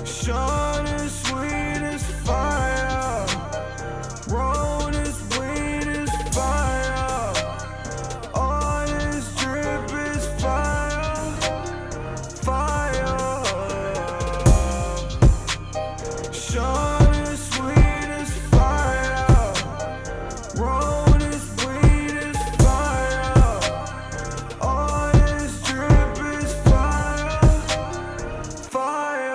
Sean is sweet as fire. Ron is weed as fire. All this drip is fire. Fire. Sean is sweet as fire. Ron is weed as fire. All this drip is fire. Fire.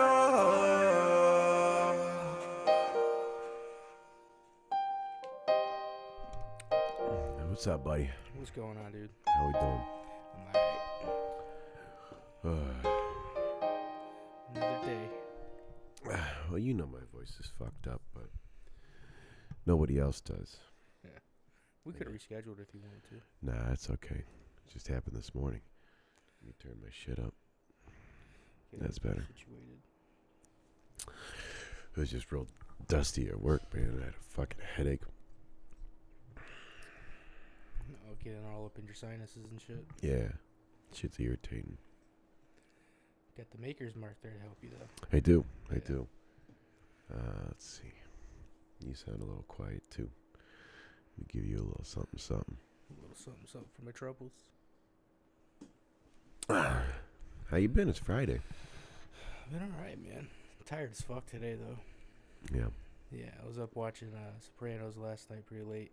What's up, buddy? What's going on, dude? How we doing? I'm alright. Another day. Well, you know my voice is fucked up, but nobody else does. Yeah. We could have rescheduled if you wanted to. Nah, it's okay. It just happened this morning. Let me turn my shit up. Get That's better. Situated. It was just real dusty at work, man. I had a fucking headache. Oh, getting all up in your sinuses and shit. Yeah. Shit's irritating. Got the Maker's Mark there to help you, though. I do. I Yeah. do. Let's see. You sound a little quiet, too. Let me give you a little something, something. A little something, something for my troubles. How you been? It's Friday. I've been alright, man. I'm tired as fuck today, though. Yeah. Yeah, I was up watching Sopranos last night pretty late.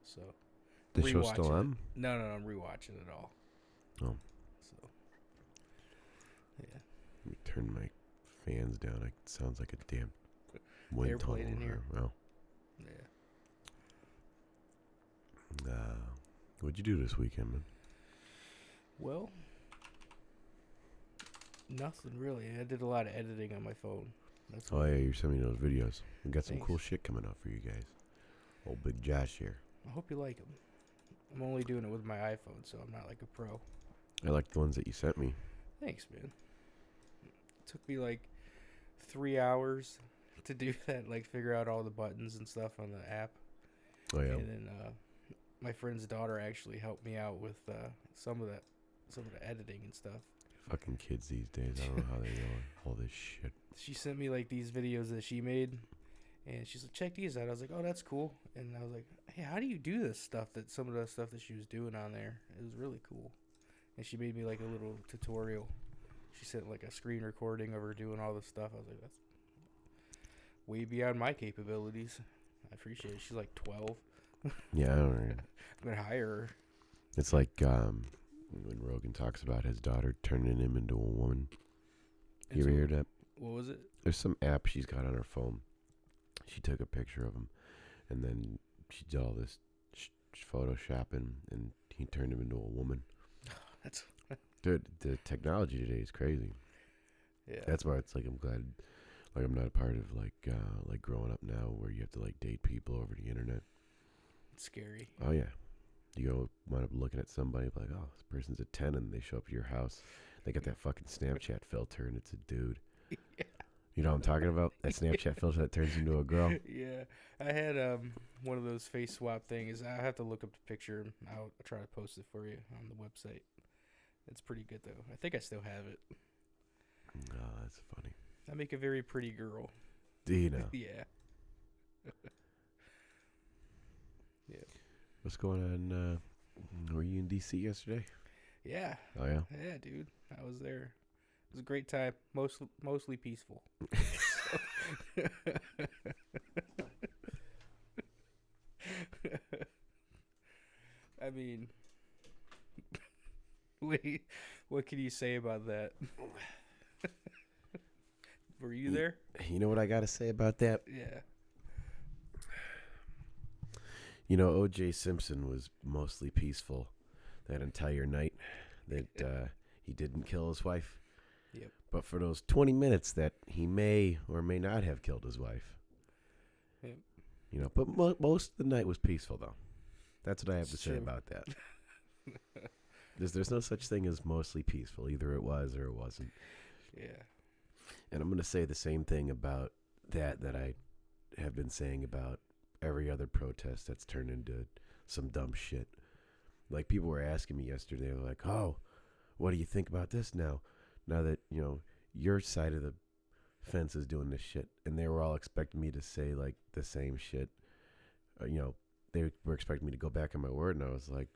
So. The show's still rewatching on? it. No, I'm rewatching it all. Oh. So. Yeah. Let me turn my fans down. It sounds like a damn wind tunnel. Airplane in here. Well, Yeah. what'd you do this weekend, man? Well, nothing really. I did a lot of editing on my phone. That's Oh, what yeah, you're sending me those videos. We got some Thanks. cool shit coming up for you guys. Old Big Josh here. I hope you like them. I'm only doing it with my iPhone, so I'm not like a pro. I like the ones that you sent me. Thanks, man. It took me like 3 hours to do that, like figure out all the buttons and stuff on the app. Oh, yeah. And then my friend's daughter actually helped me out with some of the editing and stuff. Fucking kids these days. I don't know how they know all this shit. She sent me like these videos that she made, and she's like, check these out. I was like, oh, that's cool. And I was like, hey, how do you do this stuff? Some of the stuff that she was doing on there, it was really cool. And she made me like a little tutorial. She sent like a screen recording of her doing all this stuff. I was like, that's way beyond my capabilities. I appreciate it. She's like 12. Yeah, I don't know. I'm gonna hire her. It's like when Rogan talks about his daughter turning him into a woman. And You ever so- hear that? What was it? There's some app she's got on her phone. She took a picture of him, and then she did all this photoshopping, and he turned him into a woman. That's Dude, the technology today is crazy. yeah. That's why it's like I'm glad, like I'm not a part of like growing up now where you have to like date people over the internet. It's scary. Oh yeah, you go wind up looking at somebody like, oh, this person's a 10, and they show up at your house. They got that fucking Snapchat filter, and it's a dude. Yeah. You know what I'm talking about? That Snapchat filter that turns into a girl. Yeah, I had one of those face swap things. I have to look up the picture. And I'll try to post it for you on the website. It's pretty good though. I think I still have it. Oh, that's funny. I make a very pretty girl. Do you know? Yeah. Yeah. What's going on? Were you in DC yesterday? Yeah. Oh yeah. Yeah, dude. I was there. It was a great time. Mostly peaceful. I mean, wait, what can you say about that? Were you there? You know what I got to say about that? Yeah. You know, O.J. Simpson was mostly peaceful that entire night that he didn't kill his wife. Yep. But for those 20 minutes that he may or may not have killed his wife. Yep. You know, but most of the night was peaceful, though. That's what I have to say true. about that. There's no such thing as mostly peaceful. Either it was or it wasn't. Yeah. And I'm going to say the same thing about that I have been saying about every other protest that's turned into some dumb shit. Like, people were asking me yesterday, they're like, oh, what do you think about this now? Now that, you know, your side of the fences doing this shit, and they were all expecting me to say like the same shit. They were expecting me to go back on my word, and I was like,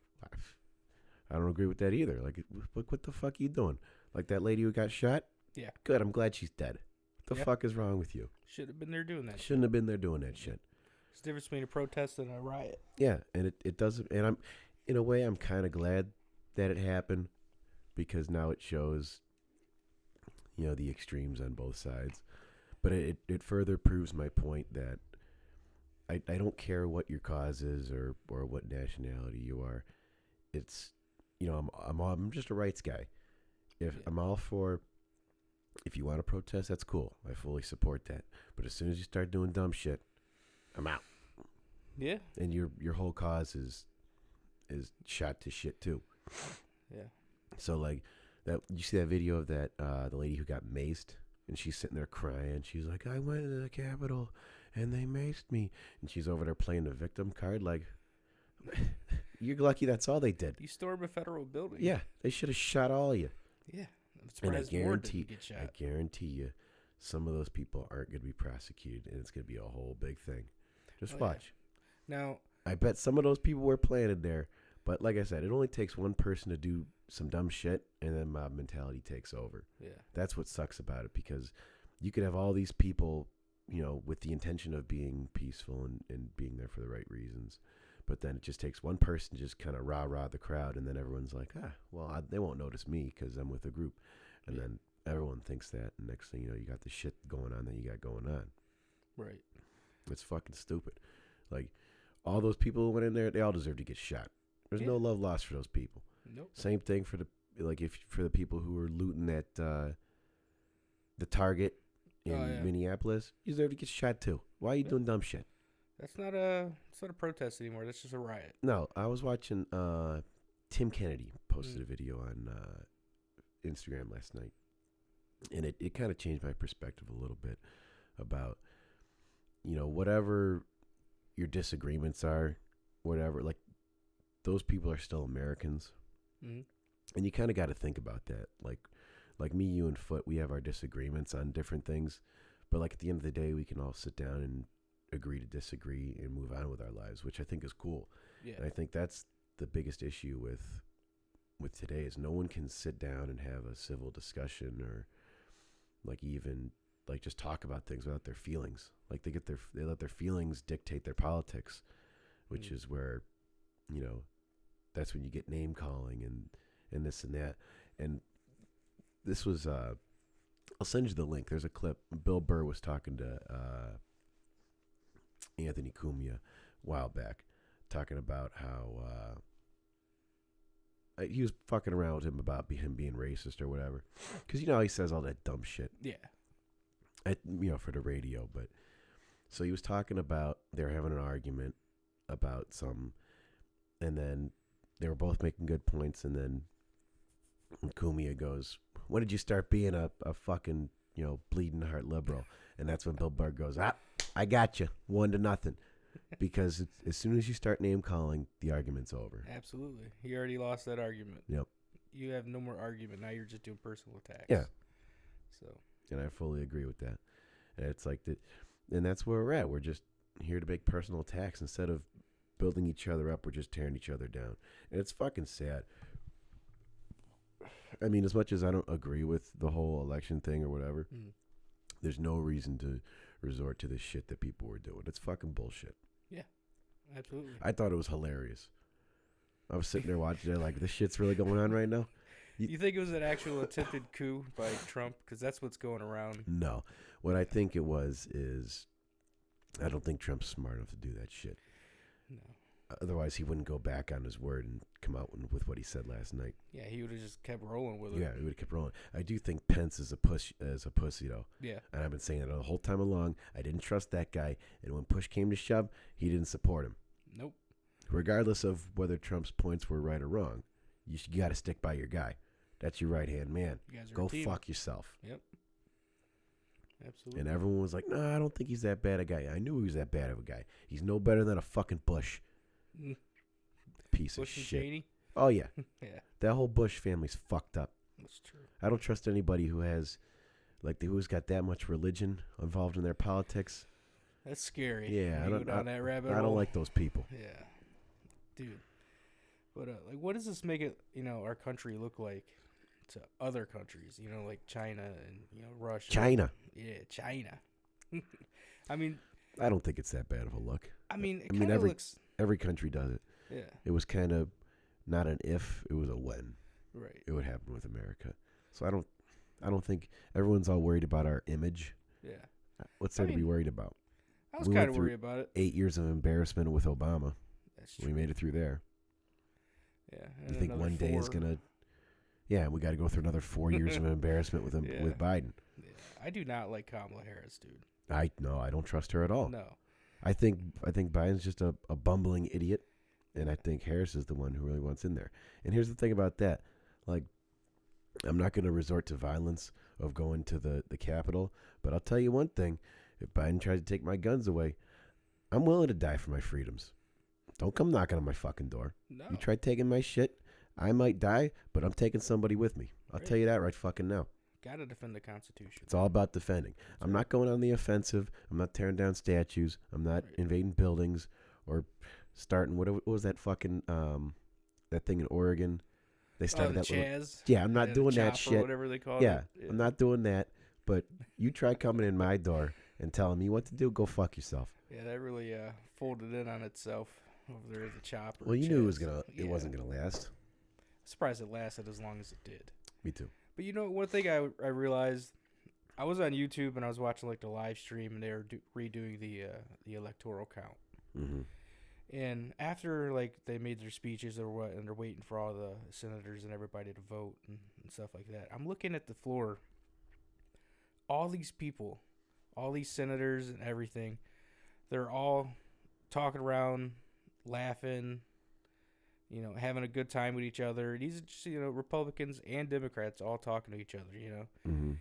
I don't agree with that either. Like, what the fuck are you doing? Like that lady who got shot? Yeah. Good, I'm glad she's dead. What the Yep. fuck is wrong with you? Should have been there doing that. Shouldn't have been there doing that shit. There's a difference between a protest and a riot. Yeah, and it doesn't, and in a way, I'm kind of glad that it happened, because now it shows, the extremes on both sides. But it further proves my point that I don't care what your cause is or what nationality you are. It's, I'm just a rights guy. I'm all for, if you want to protest, that's cool. I fully support that. But as soon as you start doing dumb shit, I'm out. Yeah. And your whole cause is shot to shit too. Yeah. So like that, you see that video of that the lady who got maced, and she's sitting there crying. She's like, I went to the Capitol and they maced me, and she's over there playing the victim card. Like, you're lucky that's all they did. You stormed a federal building. Yeah, they should have shot all of you. Yeah. I'm And I surprised Ward didn't guarantee get shot. you, some of those people aren't going to be prosecuted, and it's going to be a whole big thing. Just Oh, watch. Yeah. Now, I bet some of those people were planted there, but like I said, it only takes one person to do some dumb shit, and then mob mentality takes over. yeah. That's what sucks about it, because you could have all these people, with the intention of being peaceful and being there for the right reasons, but then it just takes one person to just kind of rah-rah the crowd, and then everyone's like, they won't notice me because I'm with a group. And Yeah. then everyone thinks that, and next thing you know, you got the shit going on that you got going on. Right. It's fucking stupid. Like, all those people who went in there, they all deserve to get shot. There's no love lost for those people. Nope. Same thing for the people who were looting at the Target in Minneapolis. You deserve to get shot too. Why are you doing dumb shit? It's not a protest anymore. That's just a riot. No, I was watching Tim Kennedy posted a video on Instagram last night, and it kind of changed my perspective a little bit about, whatever your disagreements are, whatever, like, those people are still Americans. Mm-hmm. And you kind of got to think about that. Like me, you, and Foot, we have our disagreements on different things, but like at the end of the day, we can all sit down and agree to disagree and move on with our lives, which I think is cool. Yeah. And I think that's the biggest issue with today, is no one can sit down and have a civil discussion, or like even like just talk about things without their feelings. Like they let their feelings dictate their politics, which is where, that's when you get name calling and this and that. And this was I'll send you the link. There's a clip. Bill Burr was talking to Anthony Cumia a while back, talking about how he was fucking around with him about him being racist or whatever, because he says all that dumb shit. Yeah. For the radio. But so he was talking about, they were having an argument about some, and then they were both making good points, and then Cumia goes, when did you start being a fucking bleeding heart liberal? And that's when Bill Burr goes, I got you 1-0, because as soon as you start name calling, the argument's over. Absolutely. He already lost that argument. Yep. You have no more argument. Now you're just doing personal attacks. Yeah. So. And I fully agree with that. And it's like that, and that's where we're at. We're just here to make personal attacks instead of building each other up. We're just tearing each other down, and it's fucking sad. I mean, as much as I don't agree with the whole election thing or whatever, there's no reason to resort to this shit that people were doing. It's fucking bullshit. Yeah, absolutely. I thought it was hilarious. I was sitting there watching it like, this shit's really going on right now. You think it was an actual attempted coup by Trump? Because that's what's going around. No. What I think it was is, I don't think Trump's smart enough to do that shit. No. Otherwise, he wouldn't go back on his word and come out with what he said last night. Yeah, he would have just kept rolling with it. Yeah, he would have kept rolling. I do think Pence is a pussy, though. Yeah. And I've been saying it the whole time along. I didn't trust that guy. And when push came to shove, he didn't support him. Nope. Regardless of whether Trump's points were right or wrong, you got to stick by your guy. That's your right-hand man. You guys are Go a team. fuck yourself. Yep. Absolutely. And everyone was like, no, I don't think he's that bad a guy. I knew he was that bad of a guy. He's no better than a fucking Bush. Piece Bush of and shit. Cheney? Oh, yeah. Yeah. That whole Bush family's fucked up. That's true. I don't trust anybody who has Like who's got that much religion involved in their politics? That's scary. Yeah, I don't. That rabbit I hole. don't like those people. Yeah, dude. But like, what does this make it? Our country look like to other countries? Like China and Russia. China. Yeah, China. I mean, I don't think it's that bad of a look. I mean, it kind of looks. Every country does it. Yeah. It was kind of not an if, it was a when. Right. It would happen with America. So I don't think everyone's all worried about our image. Yeah. What's there to be worried about? I was kind of worried about it. 8 years of embarrassment with Obama. That's true. We made it through there. Yeah. You think one day is gonna? Yeah, we got to go through another 4 years of embarrassment with him with Biden. Yeah. I do not like Kamala Harris, dude. I don't trust her at all. No. I think Biden's just a bumbling idiot, and I think Harris is the one who really wants in there. And here's the thing about that. Like, I'm not going to resort to violence of going to the Capitol, but I'll tell you one thing. If Biden tries to take my guns away, I'm willing to die for my freedoms. Don't come knocking on my fucking door. No. You try taking my shit, I might die, but I'm taking somebody with me. I'll tell you that right fucking now. Gotta defend the Constitution. It's all about defending. I'm not going on the offensive. I'm not tearing down statues. I'm not invading buildings or starting what was that fucking that thing in Oregon? They started the that Chaz. Yeah, I'm not doing that shit. Whatever they call it. Yeah, I'm not doing that. But you try coming in my door and telling me what to do, go fuck yourself. Yeah, that really folded in on itself over there at the chopper. Well, you knew it wasn't gonna last. Surprised it lasted as long as it did. Me too. But one thing I realized, I was on YouTube and I was watching like the live stream and they were redoing the electoral count. Mm-hmm. And after like they made their speeches or what, and they're waiting for all the senators and everybody to vote and stuff like that, I'm looking at the floor. All these people, all these senators and everything, they're all talking around, laughing, having a good time with each other. These are just, Republicans and Democrats all talking to each other, Mm-hmm.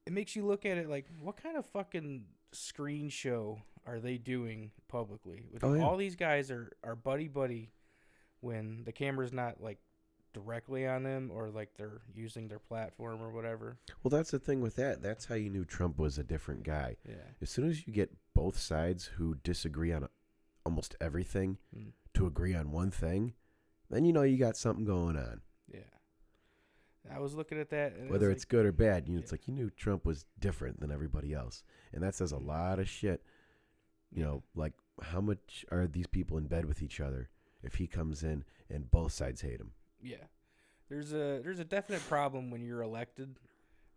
It makes you look at it like, what kind of fucking screen show are they doing publicly? All these guys are buddy-buddy when the camera's not, like, directly on them or, like, they're using their platform or whatever. Well, that's the thing with that. That's how you knew Trump was a different guy. Yeah. As soon as you get both sides who disagree on almost everything to agree on one thing, then you got something going on. Yeah. I was looking at that. And whether it's good or bad, it's like you knew Trump was different than everybody else. And that says a lot of shit. Like how much are these people in bed with each other if he comes in and both sides hate him? Yeah. There's a definite problem when you're elected.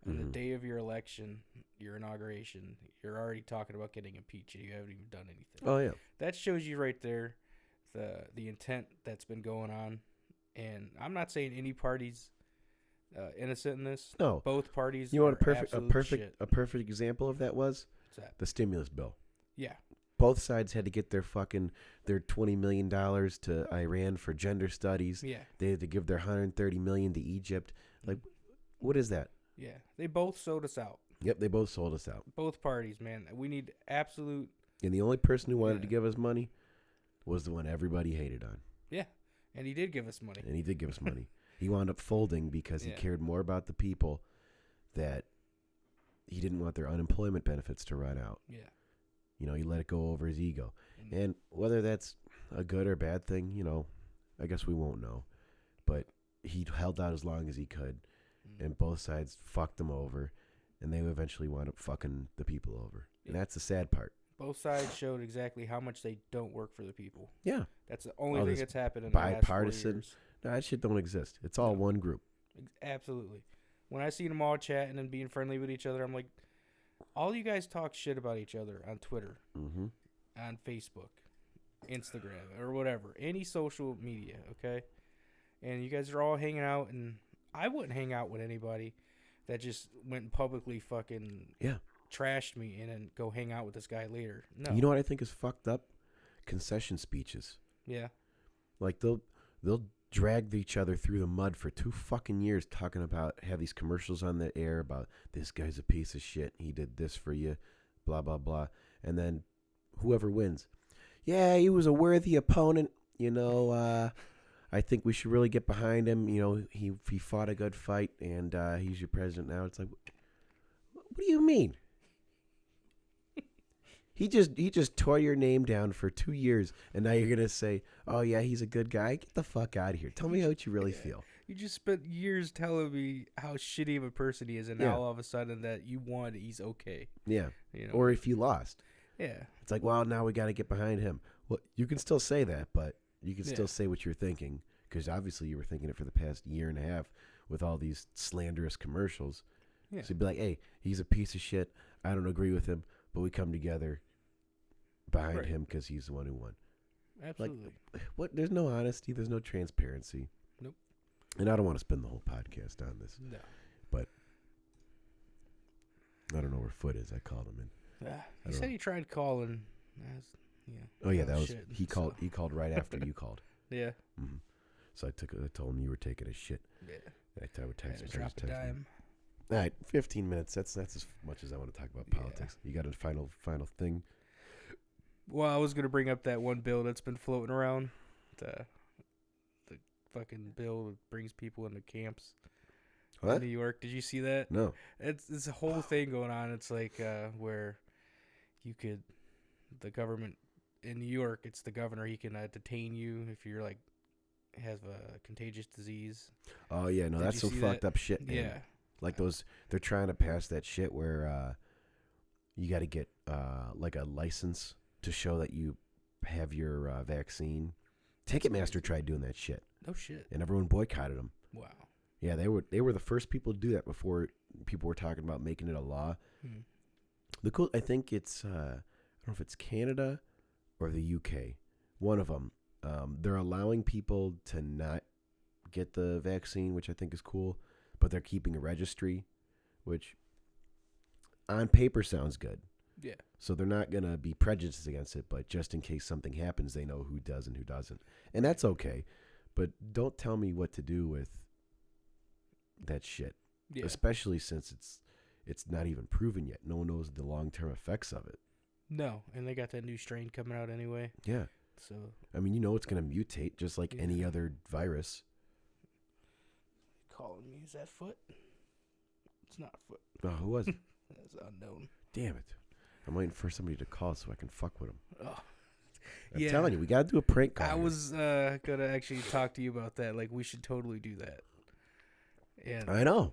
On the day of your election, your inauguration, you're already talking about getting impeached and you haven't even done anything. Oh, yeah. That shows you right there the intent that's been going on. And I'm not saying any party's innocent in this. No. Both parties. You know what a perfect example of that was? What's that? The stimulus bill. Yeah. Both sides had to get their $20 million to Iran for gender studies. Yeah. They had to give their $130 million to Egypt. Like, what is that? Yeah. They both sold us out. Yep, they both sold us out. Both parties, man. We need absolute. And the only person who wanted to give us money was the one everybody hated on. Yeah. And he did give us money. He wound up folding because he cared more about the people that he didn't want their unemployment benefits to run out. Yeah. He let it go over his ego. And whether that's a good or bad thing, I guess we won't know. But he held out as long as he could. And both sides fucked him over. And they eventually wound up fucking the people over. And that's the sad part. Both sides showed exactly how much they don't work for the people. Yeah. That's the only thing that's happened in the last 4 years. No, that shit don't exist. It's all one group. Absolutely. When I see them all chatting and being friendly with each other, I'm like, all you guys talk shit about each other on Twitter, on Facebook, Instagram, or whatever. Any social media, okay? And you guys are all hanging out, and I wouldn't hang out with anybody that just went and publicly fucking trashed me and then go hang out with this guy later. No. You know what I think is fucked up? Concession speeches. Yeah. Like they'll drag each other through the mud for 2 fucking years talking about, have these commercials on the air about this guy's a piece of shit. He did this for you, blah, blah, blah. And then whoever wins. Yeah, he was a worthy opponent. I think we should really get behind him. He fought a good fight and he's your president now. It's like, What do you mean? He just tore your name down for 2 years, and now you're gonna say, "Oh yeah, he's a good guy." Get the fuck out of here. Tell me how you really feel. You just spent years telling me how shitty of a person he is, and now all of a sudden that you won, he's okay. Yeah. You know? Or if you lost. Yeah. It's like, well, now we got to get behind him. Well, you can still say that, but you can still say what you're thinking, because obviously you were thinking it for the past year and a half with all these slanderous commercials. Yeah. So you'd be like, hey, he's a piece of shit. I don't agree with him, but we come together behind him because he's the one who won. Absolutely. Like, what? There's no honesty. There's no transparency. Nope. And I don't want to spend the whole podcast on this. No. But I don't know where Foot is. I called him in. He said he tried calling. Oh yeah, that was shit, he called. He called right after you called. Yeah. Mm-hmm. So I told him you were taking a shit. Yeah. I would text him. Drop a dime. All right, 15 minutes. That's as much as I want to talk about politics. You got a final thing? Well, I was gonna bring up that one bill that's been floating around, the fucking bill that brings people into camps in New York. Did you see that? No. It's a whole thing going on. It's like where you could, the government in New York, it's the governor. He can detain you if you're like have a contagious disease. Oh yeah, no, that's some fucked up shit, man. Yeah. Like they're trying to pass that shit where you got to get like a license to show that you have your vaccine. Ticketmaster tried doing that shit. No shit. And everyone boycotted them. Wow. Yeah, they were the first people to do that before people were talking about making it a law. I think it's I don't know if it's Canada or the UK. One of them. They're allowing people to not get the vaccine, which I think is cool, but they're keeping a registry, which on paper sounds good. Yeah. So they're not going to be prejudiced against it, but just in case something happens, they know who does and who doesn't. And that's okay. But don't tell me what to do with that shit. Yeah. Especially since it's not even proven yet. No one knows the long-term effects of it. No, and they got that new strain coming out anyway. Yeah. So I mean, it's going to mutate just like any other virus. Calling me, is that Foot? It's not Foot. Oh, who was it? That's unknown. Damn it. I'm waiting for somebody to call so I can fuck with him. Oh. I'm telling you, we got to do a prank call. I was going to actually talk to you about that. Like, we should totally do that. And I know.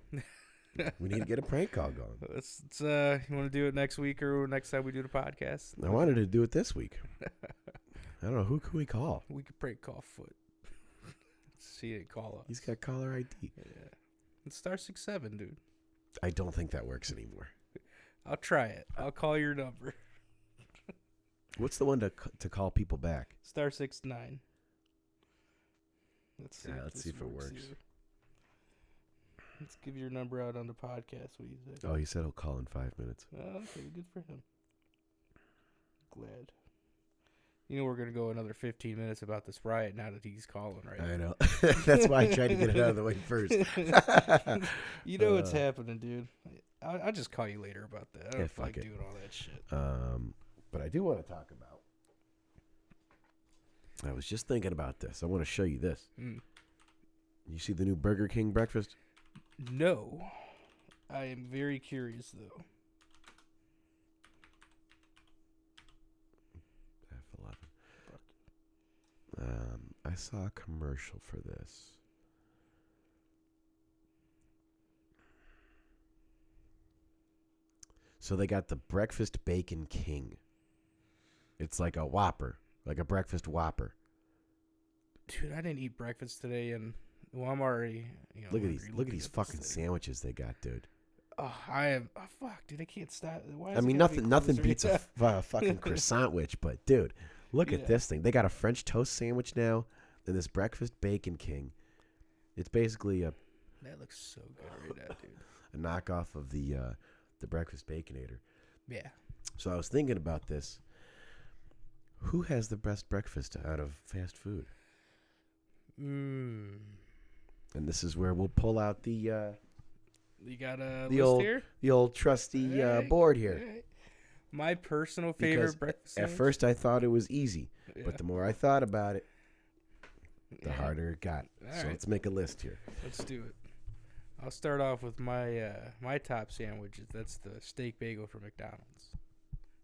We need to get a prank call going. You want to do it next week or next time we do the podcast? I wanted to do it this week. I don't know. Who can we call? We could prank call Foot. See it, call us. He's got caller ID. Yeah. It's *67, dude. I don't think that works anymore. I'll try it. I'll call your number. What's the one to call people back? *69. Let's see if it works. Here. Let's give your number out on the podcast. What do you think? Oh, he said he'll call in 5 minutes. Oh, okay, good for him. Glad. We're going to go another 15 minutes about this riot now that he's calling, right? I know. That's why I tried to get it out of the way first. What's happening, dude. I'll just call you later about that. I don't feel like doing all that shit. But I do want to talk about. I was just thinking about this. I want to show you this. You see the new Burger King breakfast? No. I am very curious, though. I saw a commercial for this. So they got the Breakfast Bacon King. It's like a Whopper, like a breakfast Whopper. Dude, I didn't eat breakfast today, and I'm already. Look at these fucking sandwiches they got, dude. Oh, I am. Oh, fuck, dude, I can't stop. I mean, nothing beats a fucking croissant-wich, but dude, look at this thing. They got a French toast sandwich now, and this Breakfast Bacon King. It's basically a. That looks so good right now, dude. A knockoff of the Breakfast Baconator. Yeah. So I was thinking about this. Who has the best breakfast out of fast food? And this is where we'll pull out the. You got a list here? The old trusty board here. Right. My personal favorite breakfast sandwich? At first I thought it was easy, but the more I thought about it, the harder it got. So let's make a list here. Let's do it. I'll start off with my top sandwiches. That's the steak bagel from McDonald's.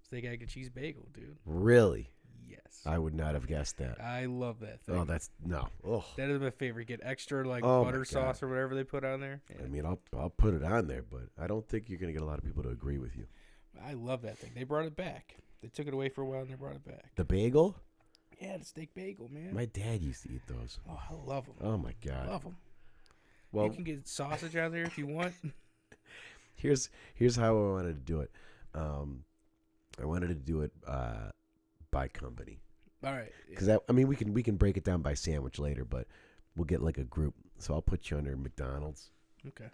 Steak, egg, and cheese bagel, dude. Really? Yes. I would not have guessed that. I love that thing. Oh, that's no. Oh, That is my favorite. Get extra Oh, my butter God. sauce or whatever they put on there. I mean, I'll put it on there, but I don't think you're gonna get a lot of people to agree with you. I love that thing. They brought it back. They took it away for a while and they brought it back. The bagel? Yeah, the steak bagel, man. My dad used to eat those. Oh, I love them. Oh my God. Love them. Well, You can get sausage on there if you want. here's how I wanted to do it. I wanted to do it by company. All right. Because I mean, we can break it down by sandwich later, but we'll get like a group. So I'll put you under McDonald's. Okay.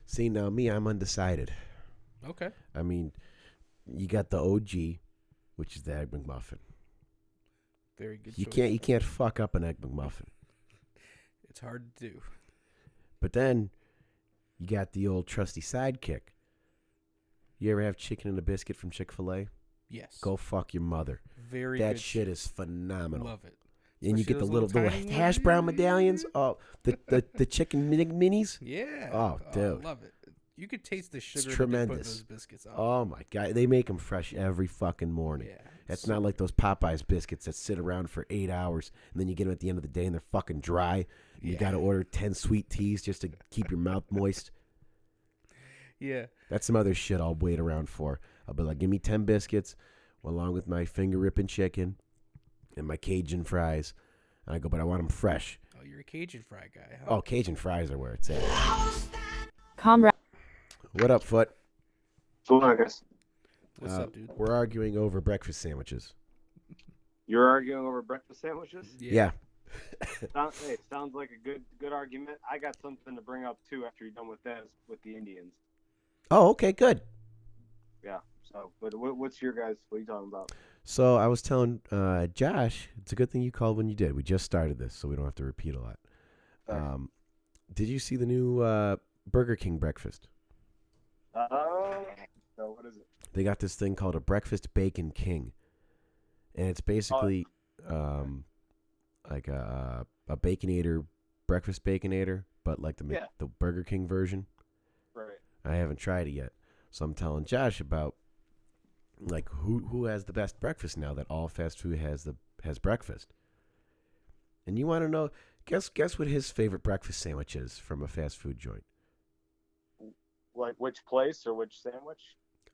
See, now me, I'm undecided. Okay. I mean, you got the OG, which is the Egg McMuffin. Very good. You choice. can't fuck up an Egg McMuffin. It's hard to do. But then you got the old trusty sidekick. You ever have chicken and a biscuit from Chick-fil-A? Yes. Go fuck your mother. Very That good. shit is phenomenal. Love it. And you Especially get the those little tiny hash ones. brown medallions. Oh, the chicken minis. Yeah. Oh, dude. I love it. You could taste the sugar It's that they put in tremendous. those biscuits on. Oh my God, they make them fresh every fucking morning. Yeah. That's not like those Popeyes biscuits that sit around for 8 hours and then you get them at the end of the day and they're fucking dry. And you Yeah. got to order 10 sweet teas just to keep your mouth moist. Yeah. That's some other shit I'll wait around for. I'll be like, give me 10 biscuits along with my finger ripping chicken and my Cajun fries. And I go, but I want them fresh. Oh, you're a Cajun fry guy, huh? Oh, Cajun fries are where it's at. Comrade. What up, Foot? What's going on, guys? What's up, dude? We're arguing over breakfast sandwiches. You're arguing over breakfast sandwiches? Yeah. Sounds like a good argument. I got something to bring up too after you're done with that with the Indians. Oh, okay, good. Yeah. So, but what's your guys? What are you talking about? So I was telling Josh, it's a good thing you called when you did. We just started this, so we don't have to repeat a lot. Sorry. Did you see the new Burger King breakfast? So what is it? They got this thing called a Breakfast Bacon King, and it's basically like a Baconator, breakfast Baconator, but like the Burger King version. Right. I haven't tried it yet, so I'm telling Josh about like who has the best breakfast now that all fast food has breakfast. And you want to know? Guess what his favorite breakfast sandwich is from a fast food joint. Like which place or which sandwich?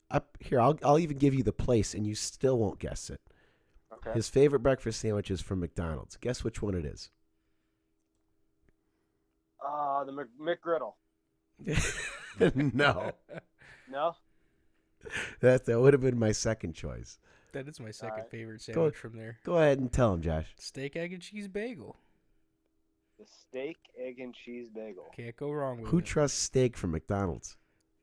Up here, I'll even give you the place, and you still won't guess it. Okay. His favorite breakfast sandwich is from McDonald's. Guess which one it is? The McGriddle. No, No. that would have been my second choice. That is my second Alright. favorite sandwich from there. Go ahead and tell him, Josh. Steak, egg, and cheese bagel. The steak, egg, and cheese bagel. Can't go wrong with Who it. trusts steak from McDonald's?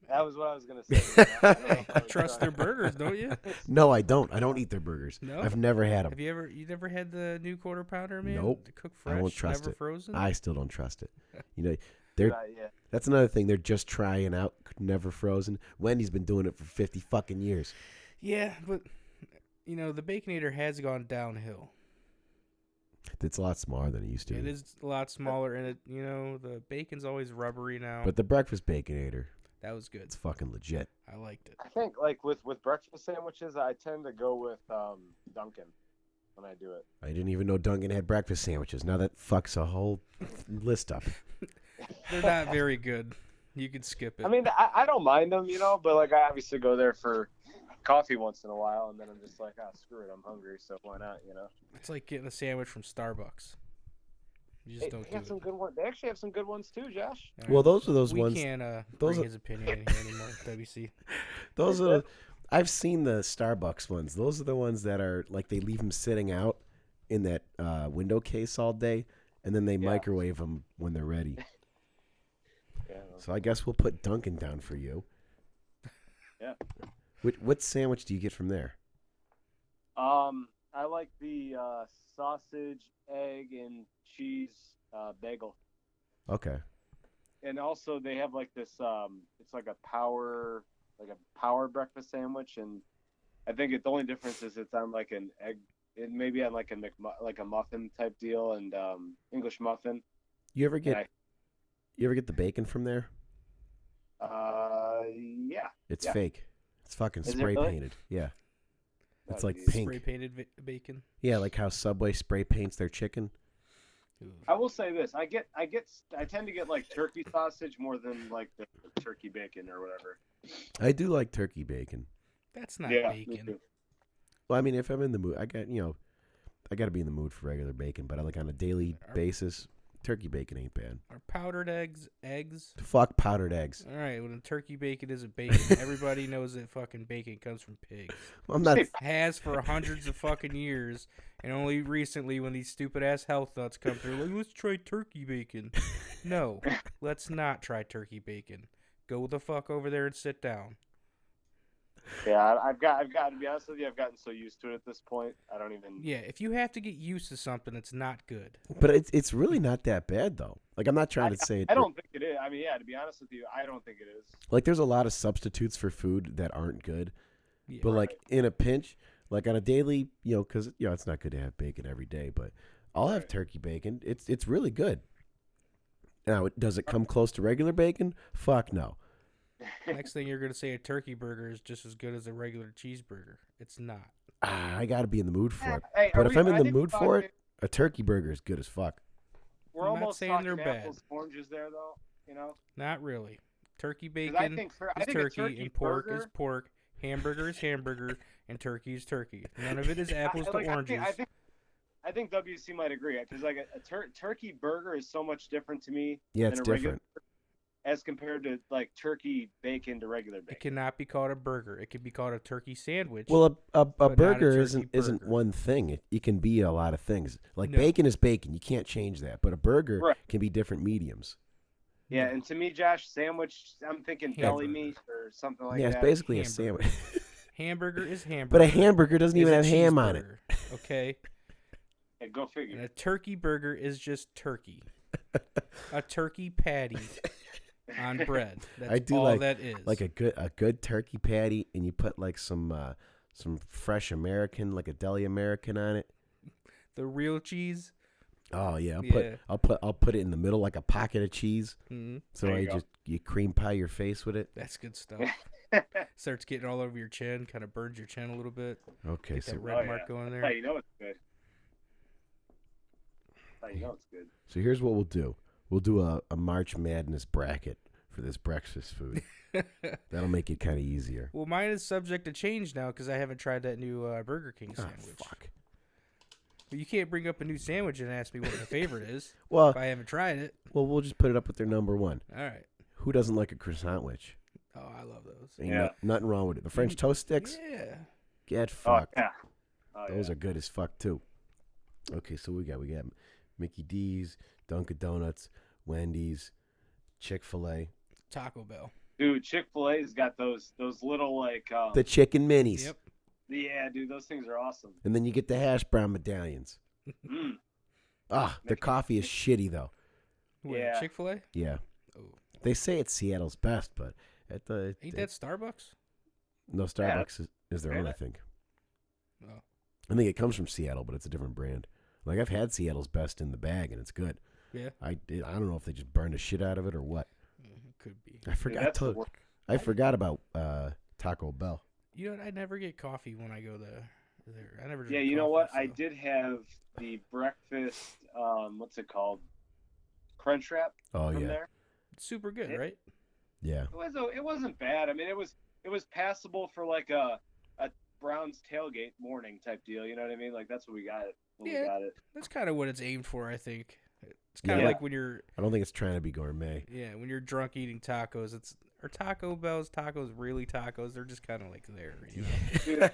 That was what I was gonna say. I don't know if I was Trust their trying- burgers, don't you? No, I don't. I don't eat their burgers. No? I've never had them. Have you never had the new quarter pounder, man? Nope. To cook fresh, I won't trust never it. frozen. I still don't trust it. You know, they're Yeah. that's another thing. They're just trying out, never frozen. Wendy's been doing it for 50 fucking years. Yeah, but you know the Baconator has gone downhill. It's a lot smaller than it used to. It is a lot smaller, and the bacon's always rubbery now. But the breakfast Baconator, that was good. it's fucking legit. I liked it. I think like with breakfast sandwiches, I tend to go with Dunkin' when I do it. I didn't even know Dunkin' had breakfast sandwiches. Now that fucks a whole list up. They're not very good. You could skip it. I mean, I don't mind them, but like I obviously go there for coffee once in a while, and then I'm just like, screw it, I'm hungry, so why not, it's like getting a sandwich from Starbucks. You just They don't do have it. some good ones. They actually have some good ones too, Josh. All right. Well, those are those we ones. can't those bring are- his opinion in here anymore, WC. Those are. I've seen the Starbucks ones. Those are the ones that are like they leave them sitting out in that window case all day, and then they Yeah. microwave them when they're ready. Yeah. So I guess we'll put Dunkin' down for you. Yeah. What sandwich do you get from there? I like the sausage, egg, and cheese bagel. Okay. And also they have like this it's like a power breakfast sandwich, and I think the only difference is it's on like an egg, it maybe on like a muffin type deal, and English muffin, You ever get And the bacon from there? yeah. It's Yeah. fake. It's fucking Is it spray really? painted. Yeah. It's Oh, like geez. pink. Spray painted bacon. Yeah, like how Subway spray paints their chicken. Ooh. I will say this: I tend to get like turkey sausage more than like the turkey bacon or whatever. I do like turkey bacon. That's not Yeah, me bacon. too. Well, I mean, if I'm in the mood, I got to be in the mood for regular bacon. But like on a daily basis, turkey bacon ain't bad. Are powdered eggs? Fuck powdered eggs. All right, when turkey bacon isn't bacon, everybody knows that fucking bacon comes from pigs. I'm not. Has for hundreds of fucking years, and only recently when these stupid ass health nuts come through, like, let's try turkey bacon. No, let's not try turkey bacon. Go the fuck over there and sit down. Yeah, I've got to be honest with you. I've gotten so used to it at this point. I don't even. Yeah, if you have to get used to something, it's not good. But it's really not that bad though. Like I'm not trying to say. I don't think it is. I mean, yeah, to be honest with you, I don't think it is. Like there's a lot of substitutes for food that aren't good. Yeah. But like in a pinch, like on a daily, because it's not good to have bacon every day. But I'll have turkey bacon. It's really good. Now, does it come close to regular bacon? Fuck no. Next thing you're gonna say a turkey burger is just as good as a regular cheeseburger. It's not. I got to be in the mood for it. Hey, But are if we- I'm in I the think mood we're for talking- it, a turkey burger is good as fuck. We're I'm not almost saying talking they're bad. apples, oranges there, though. You know, Not really. Turkey 'Cause bacon I think is a turkey, and pork burger, is pork. Hamburger is hamburger, and turkey is turkey. None of it is apples to oranges. I think WC might agree because like a turkey burger is so much different to me. Yeah, than it's a regular different. as compared to like turkey bacon to regular It bacon. cannot be called a burger. It can be called a turkey sandwich. Well, a but not a burger turkey isn't burger. one thing. It can be a lot of things. Like No. bacon is bacon. You can't change that. But a burger Right. can be different mediums. Yeah, and to me, Josh, sandwich, I'm thinking deli Hamburger. meat or something like Yeah, that. it's basically a Hamburger. sandwich. Hamburger is hamburger. But a hamburger doesn't is even a have ham on it. cheeseburger, Okay? Yeah, go And figure. a turkey burger is just turkey. A turkey patty on bread. That's I do all like- that is. Like a good turkey patty, and you put like some fresh American, like a deli American on it. the real cheese. Oh yeah, Yeah. I'll put it in the middle like a pocket of cheese. Mhm. So There you you cream pie your face with it. That's good stuff. Starts getting all over your chin, kind of burns your chin a little bit. Okay, Get so that red mark going That's there. how you know it's good. That's how you know it's good. so here's what we'll do. We'll do a March Madness bracket for this breakfast food. That'll make it kind of easier. Well, mine is subject to change now because I haven't tried that new Burger King Oh, sandwich. fuck. But you can't bring up a new sandwich and ask me what my favorite is Well, if I haven't tried it. we'll just put it up with their number one. All right. Who doesn't like a croissant sandwich? Oh, I love those. Ain't Yeah. nothing wrong with it. The French toast sticks, Yeah. get Oh fucked. yeah. Oh, Those yeah. are good as fuck too. Okay, so we got Mickey D's, Dunkin' Donuts, Wendy's, Chick-fil-A, Taco Bell. Dude, Chick-fil-A's got those little like the chicken minis, Yep. yeah, dude, those things are awesome. and then you get the hash brown medallions. Mm. Their coffee is shitty though. What, Yeah. Chick-fil-A? Yeah, Oh. they say it's Seattle's best, but at the Ain't that Starbucks? no Starbucks is their own, Yeah. I think. Oh. I think it comes from Seattle, but it's a different brand. Like I've had Seattle's best in the bag, and it's good. Yeah. I don't know if they just burned the shit out of it or what. It could be. I Dude, forgot that's the to. worst. I forgot about Taco Bell. You know what? I never get coffee when I go there. I never. Yeah, drink you know coffee, what? I so- did have the breakfast. What's it called? Crunch wrap Oh from yeah, there. It's super good, Yeah. right? yeah. It wasn't bad. I mean, it was passable for like a Browns tailgate morning type deal. You know what I mean? Like that's what we got when Yeah. we got it. That's kind of what it's aimed for, I think. It's kind of Yeah. like when you're, I don't think it's trying to be gourmet. when you're drunk eating tacos. Are Taco Bell's tacos really tacos? They're just kind of like there. You know? Dude,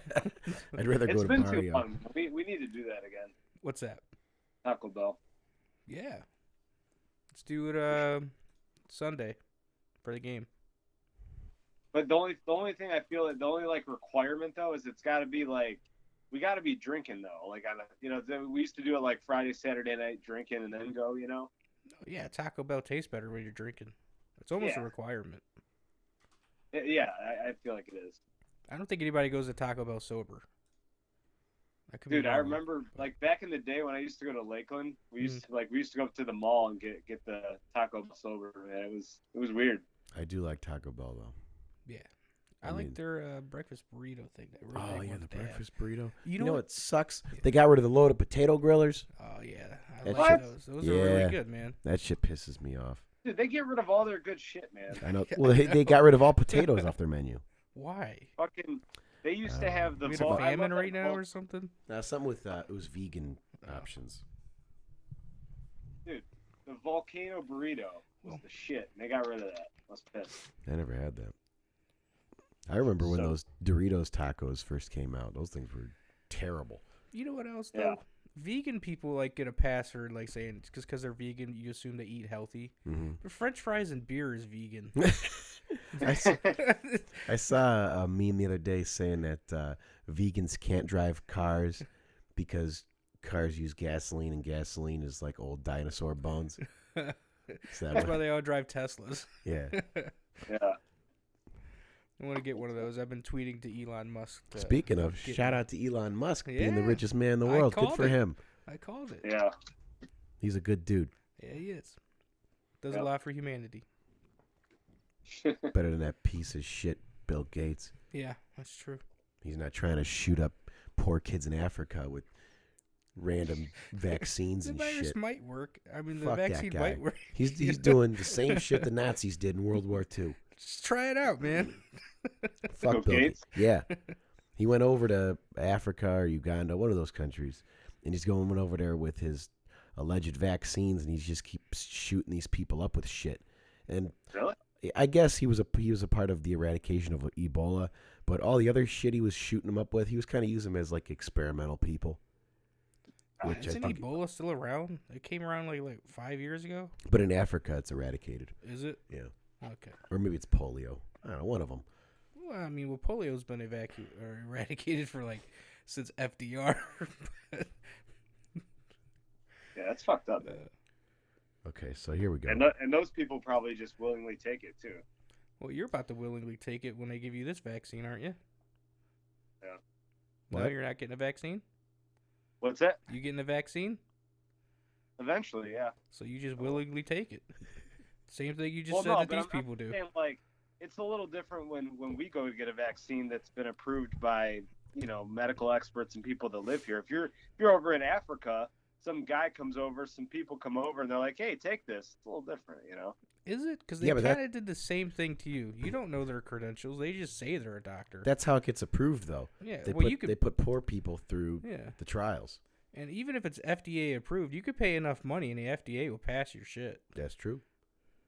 I'd rather go it's to been too Barrio. fun. We need to do that again. What's that? Taco Bell. Yeah. Let's do it Sunday for the game. But the only thing I feel that the only like requirement though is it's got to be like we got to be drinking though. Like on we used to do it like Friday, Saturday night drinking and then go. You know. Yeah, Taco Bell tastes better when you're drinking. It's almost a Yeah. requirement. Yeah, I feel like it is. I don't think anybody goes to Taco Bell sober. That could be Dude, I wrong, remember but- like back in the day when I used to go to Lakeland, we used Mm. to go up to the mall and get the Taco Bell sober. Man, it was weird. I do like Taco Bell though. yeah. I I like mean- their breakfast burrito thing. That Oh Renee yeah, wants the to have. breakfast burrito. You You know know what? what sucks? Yeah. They got rid of the loaded potato grillers. Oh yeah, I That like shit- those. Those are really Yeah. good, man. That shit pisses me off. Dude, they get rid of all their good shit, man. I know. Yeah, Well, I they know. got rid of all potatoes off their menu. Why? Fucking, they used to Uh, have the We It's had a I love famine that right now vol- or something? Something with it was vegan Oh. options. the volcano burrito was Oh. the shit. And they got rid of that. I was pissed. I never had that. I remember when So- those Doritos tacos first came out. Those things were terrible. You know what else Yeah. though? Vegan people like get a pass for like saying because they're vegan, you assume they eat healthy. Hmm But French fries and beer is vegan. I saw a meme the other day saying that vegans can't drive cars because cars use gasoline and gasoline is like old dinosaur bones. Is that That's what- why they all drive Teslas. yeah. Yeah. I want to get one of those. I've been tweeting to Elon Musk. Speaking of, get shout one. out to Elon Musk being the Yeah. richest man in the I world. Good called for it. him. I called it. Yeah. He's a good dude. Yeah, he is. Does Yep. a lot for humanity. Better than that piece of shit Bill Gates. Yeah, that's true. He's not trying to shoot up poor kids in Africa with random vaccines The and virus shit. might work. I mean, the Fuck that vaccine guy. might work. He's doing the same shit the Nazis did in World War II. Just try it out, man. Fuck Bill Bill Gates? Gates. Yeah. He went over to Africa or Uganda, one of those countries, and he's going over there with his alleged vaccines, and he just keeps shooting these people up with shit. And Really? I guess he was a part of the eradication of Ebola, but all the other shit he was shooting them up with, he was kind of using them as like experimental people. Which I Isn't think, Ebola still around? It came around like 5 years ago. but in Africa, it's eradicated. Is it? Yeah, Okay. or maybe it's polio. I don't know, one of them. Well, I mean, polio's been eradicated for like since FDR. Yeah, that's fucked up. Okay, so here we go. And those people probably just willingly take it too. Well, you're about to willingly take it when they give you this vaccine, aren't you? Yeah. No, What? you're not getting a vaccine? What's that? You getting a vaccine? Eventually, yeah. So you just willingly take it. Same thing you just Well, said no, that but these I'm not people do. saying, like, it's a little different when we go to get a vaccine that's been approved by, you know, medical experts and people that live here. If you're over in Africa, some guy comes over, some people come over, and they're like, "Hey, take this." It's a little different, you know. Is it? Because they Yeah, but that- kind of did the same thing to you. You don't know their credentials. They just say they're a doctor. That's how it gets approved, though. yeah. They Well, put you could. they put poor people through Yeah. the trials. And even if it's FDA approved, you could pay enough money, and the FDA will pass your shit. That's true.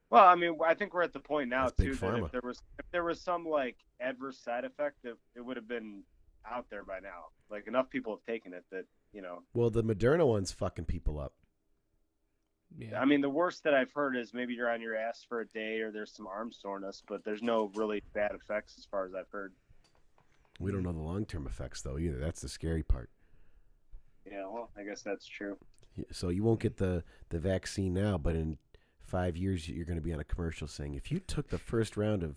Well, I mean, I think we're at the point now That's big too that pharma. if there was some like adverse side effect, it would have been out there by now. Like enough people have taken it that you know. Well, the Moderna one's fucking people up. Yeah. I mean, the worst that I've heard is maybe you're on your ass for a day or there's some arm soreness, but there's no really bad effects as far as I've heard. We don't know the long-term effects though either. That's the scary part. Yeah, well, I guess that's true. So you won't get the vaccine now, but in 5 years you're going to be on a commercial saying, if you took the first round of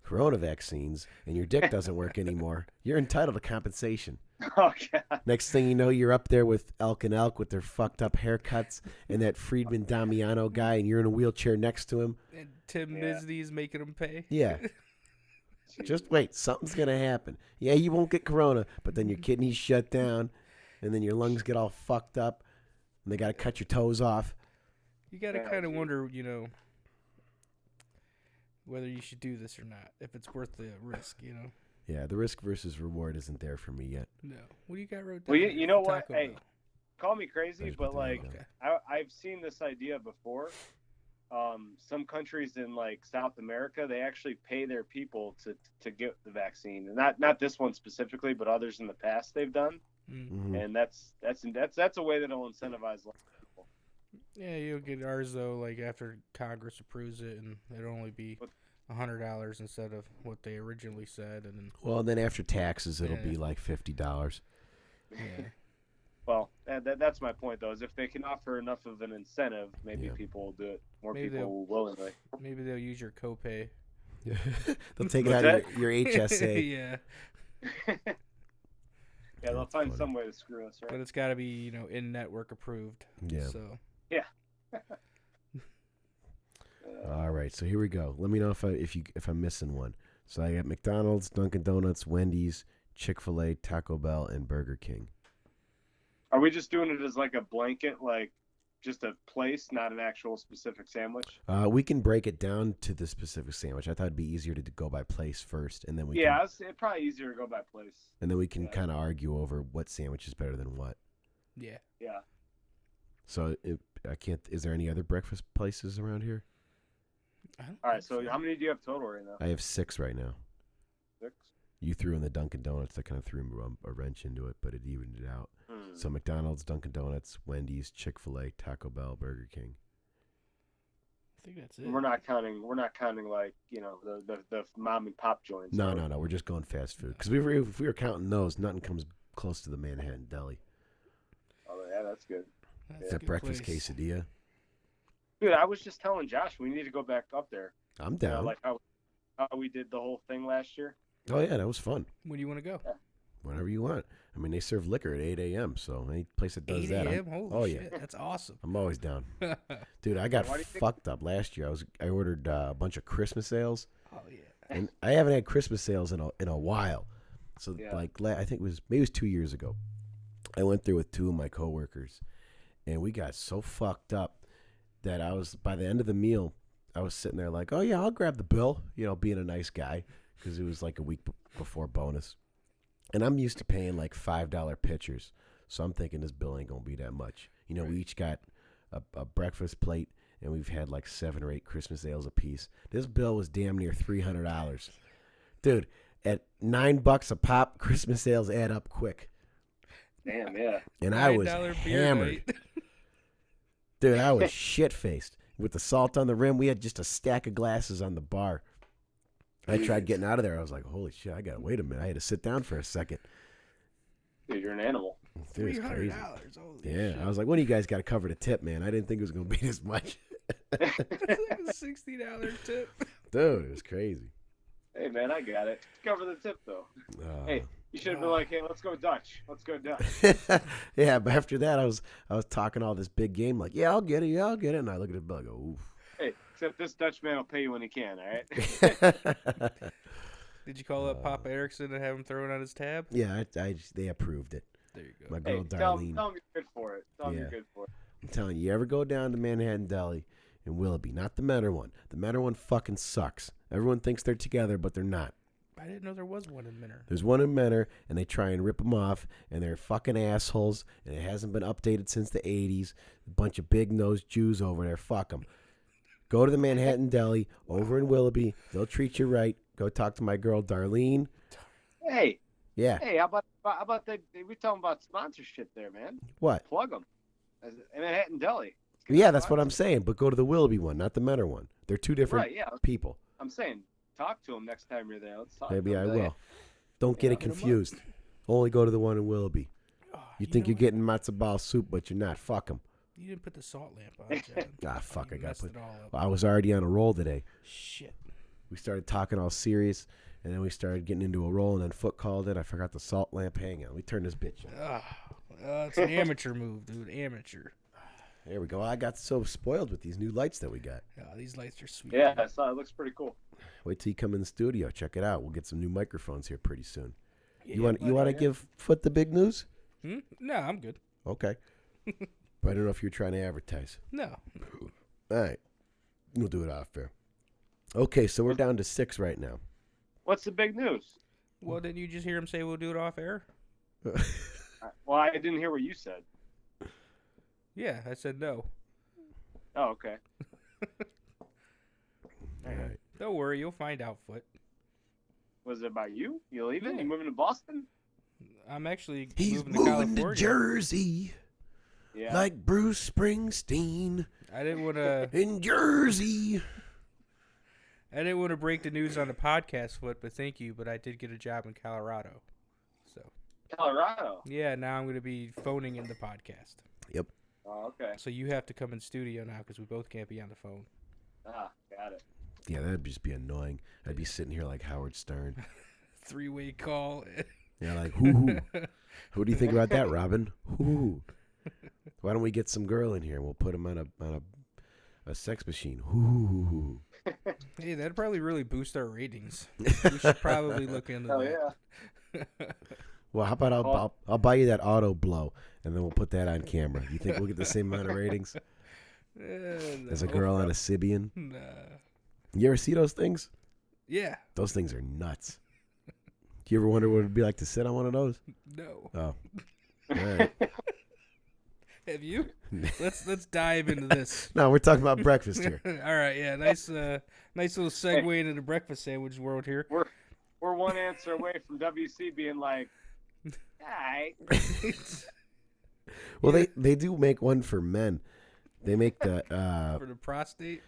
corona vaccines and your dick doesn't work anymore, you're entitled to compensation. Oh god. Next thing you know, you're up there with Elk and Elk with their fucked up haircuts and that Friedman Damiano guy, and you're in a wheelchair next to him. And Tim Yeah. Misney's making them pay. Yeah. Just wait. Something's going to happen. Yeah, you won't get corona, but then your kidneys shut down, and then your lungs get all fucked up, and they got to cut your toes off. You got to Yeah, kind of gee. wonder, you know, whether you should do this or not, if it's worth the risk, you know. Yeah, the risk versus reward isn't there for me yet. No. What do you got wrote down? Well, you here? know what? Taco Hey, Bell. Call me crazy, There's but potato like bell. Okay. I've seen this idea before. Some countries in like South America, they actually pay their people to get the vaccine, and not this one specifically, but others in the past they've done, Mm. Mhm. and that's a way that'll incentivize a lot of people. Yeah, you'll get ours though. Like after Congress approves it, and it'll only be What- $100 instead of what they originally said, and then Well, then after taxes, it'll Yeah. be like $50. yeah, Well, that's my point though, is if they can offer enough of an incentive, maybe Yeah. people will do it. More Maybe people will willingly. maybe they'll use your copay. They'll take it What's out of your HSA. yeah. Yeah, they'll That's find funny. some way to screw us, But right? it's got to be, in network approved. Yeah. So All right, so here we go. Let me know if I'm missing one. So I got McDonald's, Dunkin' Donuts, Wendy's, Chick-fil-A, Taco Bell, and Burger King. Are we just doing it as like a blanket, like just a place, not an actual specific sandwich? We can break it down to the specific sandwich. I thought it'd be easier to go by place first, and then we Yeah, can, it's probably easier to go by place. and then we can Yeah. kind of argue over what sandwich is better than what. yeah. Yeah. So I can't. Is there any other breakfast places around here? I don't All right, think so how many do you have total right now? I have 6 right now. 6? You threw in the Dunkin' Donuts. That kind of threw a wrench into it, but it evened it out. So McDonald's, Dunkin' Donuts, Wendy's, Chick-fil-A, Taco Bell, Burger King. I think that's it. We're not counting like, the mom and pop joints. No, right? no, no. We're just going fast food. Because if we were counting those, nothing comes close to the Manhattan Deli. Oh, yeah, that's good. That's a That good breakfast place. quesadilla. Dude, I was just telling Josh we need to go back up there. I'm down. Like how we did the whole thing last year. Oh, yeah, that was fun. When do you want to go? Whenever you want. I mean, they serve liquor at 8 a.m., so any place that does 8 that, a.m. Holy oh, yeah. shit, that's awesome. I'm always down. Dude, I got Why do you think- fucked up last year. I ordered a bunch of Christmas sales, Oh yeah. and I haven't had Christmas sales in a while. So Yeah. I think it was 2 years ago. I went through with 2 of my coworkers, and we got so fucked up that by the end of the meal, I was sitting there like, oh yeah, I'll grab the bill, being a nice guy, because it was like a week before bonus. And I'm used to paying like $5 pitchers. So I'm thinking this bill ain't going to be that much. We each got a breakfast plate, and we've had like 7 or 8 Christmas ales apiece. This bill was damn near $300. Dude, at $9 a pop, Christmas ales add up quick. Damn, yeah. And I was $9 beer hammered. night. Dude, I was shit-faced. With the salt on the rim, we had just a stack of glasses on the bar. I tried getting out of there. I was like, holy shit, wait a minute. I had to sit down for a second. Dude, you're an animal. Dude, it's crazy. $300. Holy Yeah, shit. I was like, when do you guys got to cover the tip, man? I didn't think it was going to be this much. That's like a $60 tip. Dude, it was crazy. Hey, man, I got it. Cover the tip, though. Hey, you should have been like, hey, let's go Dutch. Let's go Dutch. Yeah, but after that, I was talking all this big game, like, yeah, I'll get it. And I look at the bill, I go, oof. Hey, except this Dutch man will pay you when he can, all right? Did you call up Papa Erickson and have him throw it on his tab? Yeah, they approved it. There you go. My Hey, girl, tell Darlene. him you're good for it. Tell him Yeah. you're good for it. I'm telling you, ever go down to Manhattan Deli in Willoughby, not the Menor one. The Menor one fucking sucks. Everyone thinks they're together, but they're not. I didn't know there was one in Minner. There's one in Menor, and they try and rip them off, and they're fucking assholes, and it hasn't been updated since the 80s. A bunch of big-nosed Jews over there. Fuck them. Go to the Manhattan Deli over in Willoughby. They'll treat you right. Go talk to my girl, Darlene. Hey, Yeah. hey, how about that? We talking about sponsorship there, man. What? Plug them. Manhattan Deli. Yeah, that's what I'm saying, but go to the Willoughby one, not the Menor one. They're 2 different Right, yeah. people. I'm saying, talk to him next time you're there. Let's talk. Maybe to I him. will. Don't get it hit 'em up. confused. Only go to the one in Willoughby. Oh, You think know you're what? getting matzo ball soup, but you're not. Fuck them. You didn't put the salt lamp on, John. Ah, fuck, You I got messed put. it all up. I was already on a roll today. Shit. We started talking all serious, and then we started getting into a roll, and then Foot called it. I forgot the salt lamp. Hang on. We turned this bitch on. It's an amateur move, dude. Amateur. There we go. I got so spoiled with these new lights that we got. Oh, these lights are sweet. Yeah, dude. I saw it. Looks pretty cool. Wait till you come in the studio. Check it out. We'll get some new microphones here pretty soon. Yeah, You want to yeah. give Foot the big news? No, I'm good. Okay. But I don't know if you're trying to advertise. No. All right. We'll do it off there. Okay, so we're down to 6 right now. What's the big news? Well, didn't you just hear him say we'll do it off air? Well, I didn't hear what you said. Yeah, I said no. Oh, okay. All right. Don't worry, you'll find out, Foot. Was it about you? You leaving? Yeah. You moving to Boston? I'm actually He's moving to moving California. to Jersey Yeah. like Bruce Springsteen I didn't want to. in Jersey. I didn't want to break the news on the podcast, Foot, but thank you. But I did get a job in Colorado, so Colorado. yeah. Now I'm going to be phoning in the podcast. Yep. Oh, okay. So you have to come in studio now because we both can't be on the phone. Ah, got it. Yeah, that'd just be annoying. I'd be sitting here like Howard Stern. 3-way call. Yeah, like, hoo-hoo. What do you think about that, Robin? Ooh. Why don't we get some girl in here and we'll put him on a sex machine? Ooh. Hey, that'd probably really boost our ratings. We should probably look into Hell that. yeah. Well, how about I'll buy you that auto blow and then we'll put that on camera. You think we'll get the same amount of ratings as a girl on a Sibian? Nah. You ever see those things? Yeah. Those things are nuts. Do you ever wonder what it'd be like to sit on one of those? No. Oh. All right. Have you? Let's dive into this. No, we're talking about breakfast here. All right, yeah, nice little segue into the breakfast sandwich world here. We're one answer away from WC being like, "Alright." Well, they do make one for men. They make the For the prostate.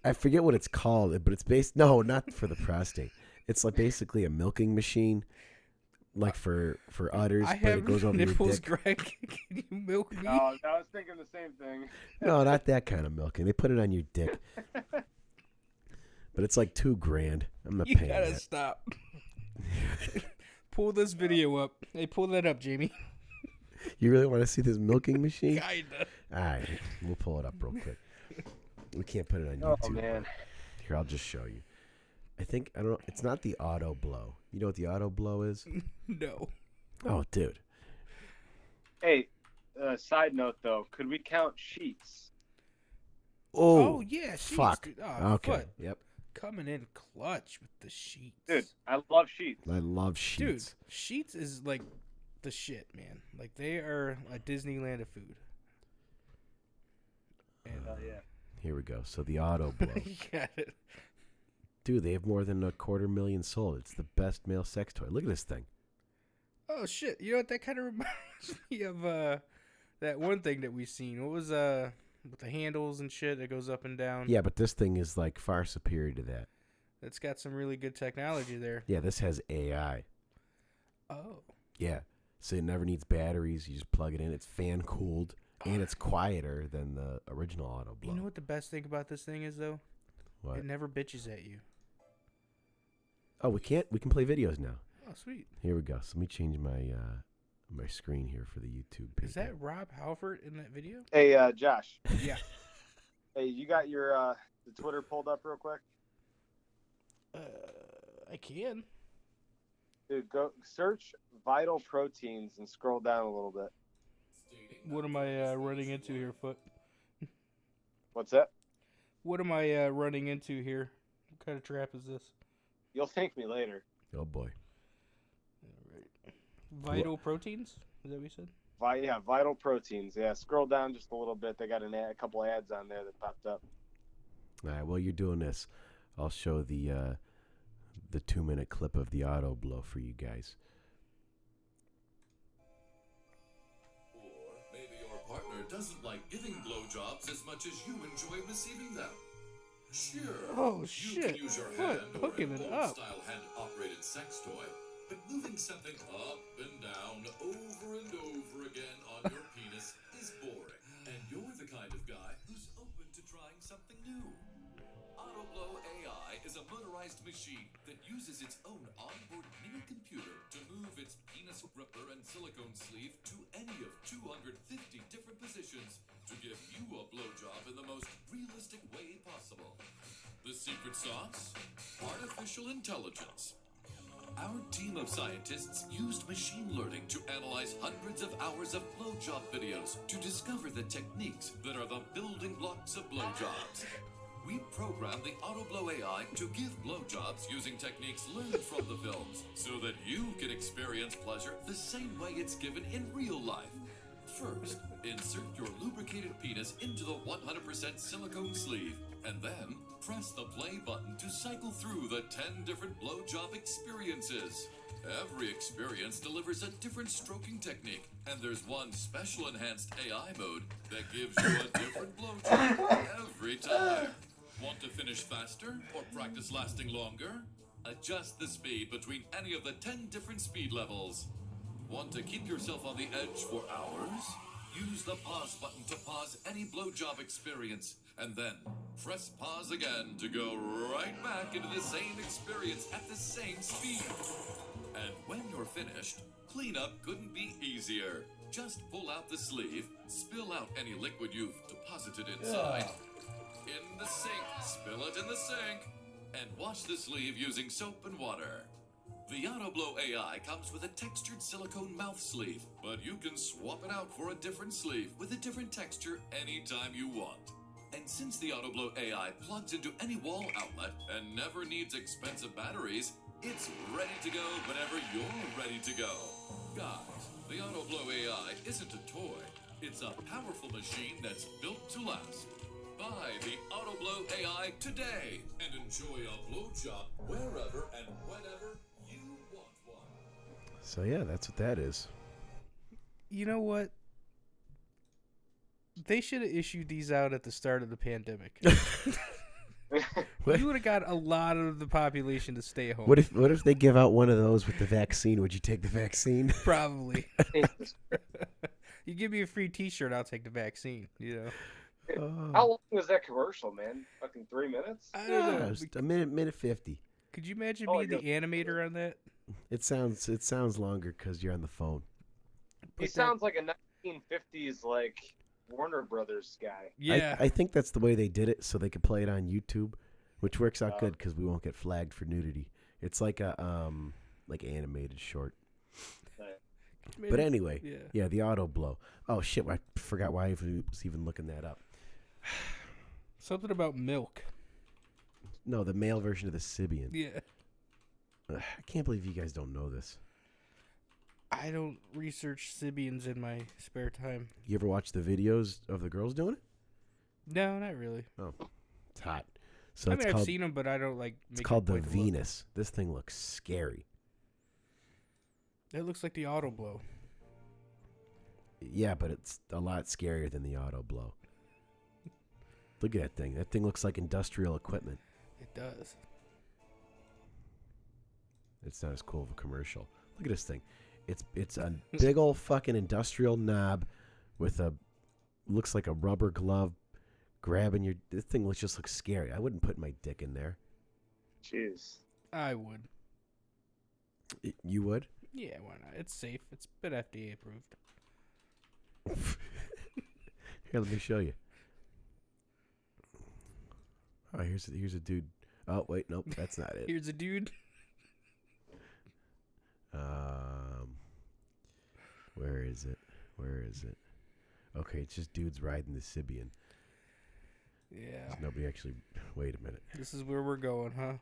I forget what it's called, but it's not for the prostate. It's like basically a milking machine, like for udders, I but have it goes over your nipples, dick. Greg. Can you milk me? Oh, I was thinking the same thing. No, not that kind of milking. They put it on your dick, but it's like $2,000. I'm not You paying gotta that. stop. Pull this video up. Hey, pull that up, Jamie. You really want to see this milking machine? Kinda. All right, we'll pull it up real quick. We can't put it on Oh YouTube. man. Here, I'll just show you. I don't know. It's not the auto blow. You know what the auto blow is? No. Oh, dude. Hey, side note though, could we count sheets? Oh, yeah, sheets. fuck. Dude. Oh, Okay. foot. Yep. Coming in clutch with the sheets. Dude, I love sheets. I love sheets. Dude, sheets is like the shit, man. Like they are a Disneyland of food. And yeah. Here we go. So the auto blow. you got it. Dude, they have more than 250,000 sold. It's the best male sex toy. Look at this thing. Oh shit! You know what? That kind of reminds me of that one thing that we've seen. What was with the handles and shit that goes up and down? Yeah, but this thing is like far superior to that. It's got some really good technology there. Yeah, this has AI. Oh. Yeah. So it never needs batteries. You just plug it in. It's fan cooled and it's quieter than the original auto blow. You know what the best thing about this thing is though? What? It never bitches at you. Oh, we can play videos now. Oh, sweet. Here we go. So let me change my my screen here for the YouTube people. Is that Rob Halford in that video? Hey, Josh. Yeah. Hey, you got your the Twitter pulled up real quick? I can. Dude, go search vital proteins and scroll down a little bit. What am I running into here, Foot? What's that? What am I running into here? What kind of trap is this? You'll thank me later. Oh boy. All right. Vital proteins? Is that what you said? Vital proteins. Yeah, scroll down just a little bit. They got a couple ads on there that popped up. All right, while you're doing this, I'll show the 2-minute clip of the auto blow for you guys. Or maybe your partner doesn't like giving blowjobs as much as you enjoy receiving them. Sure. Oh, You shit. can use your Foot, hand or hooking an it up. old-style hand-operated sex toy, but moving something up and down over and over again on your penis is boring. And you're the kind of guy who's open to trying something new. Autoblow AI is a motorized machine that uses its own onboard mini computer to move its penis gripper and silicone sleeve to any of 250 different positions to give you a blowjob in the most realistic way possible. The secret sauce? Artificial intelligence. Our team of scientists used machine learning to analyze hundreds of hours of blowjob videos to discover the techniques that are the building blocks of blowjobs. We programmed the autoblow AI to give blowjobs using techniques learned from the films so that you can experience pleasure the same way it's given in real life. First, insert your lubricated penis into the 100% silicone sleeve, and then press the play button to cycle through the 10 different blowjob experiences. Every experience delivers a different stroking technique, and there's one special enhanced AI mode that gives you a different blowjob every time. Want to finish faster or practice lasting longer? Adjust the speed between any of the 10 different speed levels. Want to keep yourself on the edge for hours? Use the pause button to pause any blowjob experience, and then Press pause again to go right back into the same experience at the same speed. And when you're finished, cleanup couldn't be easier. Just pull out the sleeve, spill out any liquid you've deposited inside. In the sink, spill it in the sink, and wash the sleeve using soap and water. The autoblow AI comes with a textured silicone mouth sleeve, but you can swap it out for a different sleeve with a different texture anytime you want. And since the autoblow AI plugs into any wall outlet and never needs expensive batteries, it's ready to go whenever you're ready to go. Guys, the autoblow AI isn't a toy. It's a powerful machine that's built to last. Buy the autoblow AI today and enjoy a blowjob wherever and whenever you want one. So yeah, that's what that is. You know what? They should have issued these out at the start of the pandemic. What? You would have got a lot of the population to stay home. What if they give out one of those with the vaccine? Would you take the vaccine? Probably. You give me a free T-shirt, I'll take the vaccine. You know. How long was that commercial, man? Fucking 3 minutes? I don't know. Just a minute 50. Could you imagine Oh, being the animator on that? It sounds longer because you're on the phone. He sounds like a 1950s like Warner Brothers guy. Yeah. I think that's the way they did it, so they could play it on YouTube, which works out good because we won't get flagged for nudity. It's like a like animated short. But anyway, yeah, the auto blow. Oh shit! I forgot why I was even looking that up. Something about milk. No, the male version of the Sibian. Yeah. I can't believe you guys don't know this. I don't research Sibians in my spare time. You ever watch the videos of the girls doing it? No, not really. Oh, it's hot. So I mean, I've seen them, but I don't like. It's called the Venus. This thing looks scary. It looks like the auto blow. Yeah, but it's a lot scarier than the auto blow. Look at that thing. That thing looks like industrial equipment. It does. It's not as cool of a commercial. Look at this thing. It's a big old fucking industrial knob with looks like a rubber glove grabbing your. This thing just looks scary. I wouldn't put my dick in there. Jeez. I would. You would? Yeah, why not? It's safe. It's been FDA approved. Here, let me show you. Oh, here's a dude. Oh wait, nope, that's not it. Here's a dude. Where is it? Where is it? Okay, it's just dudes riding the Sibian. Yeah. There's nobody actually. Wait a minute. This is where we're going, huh?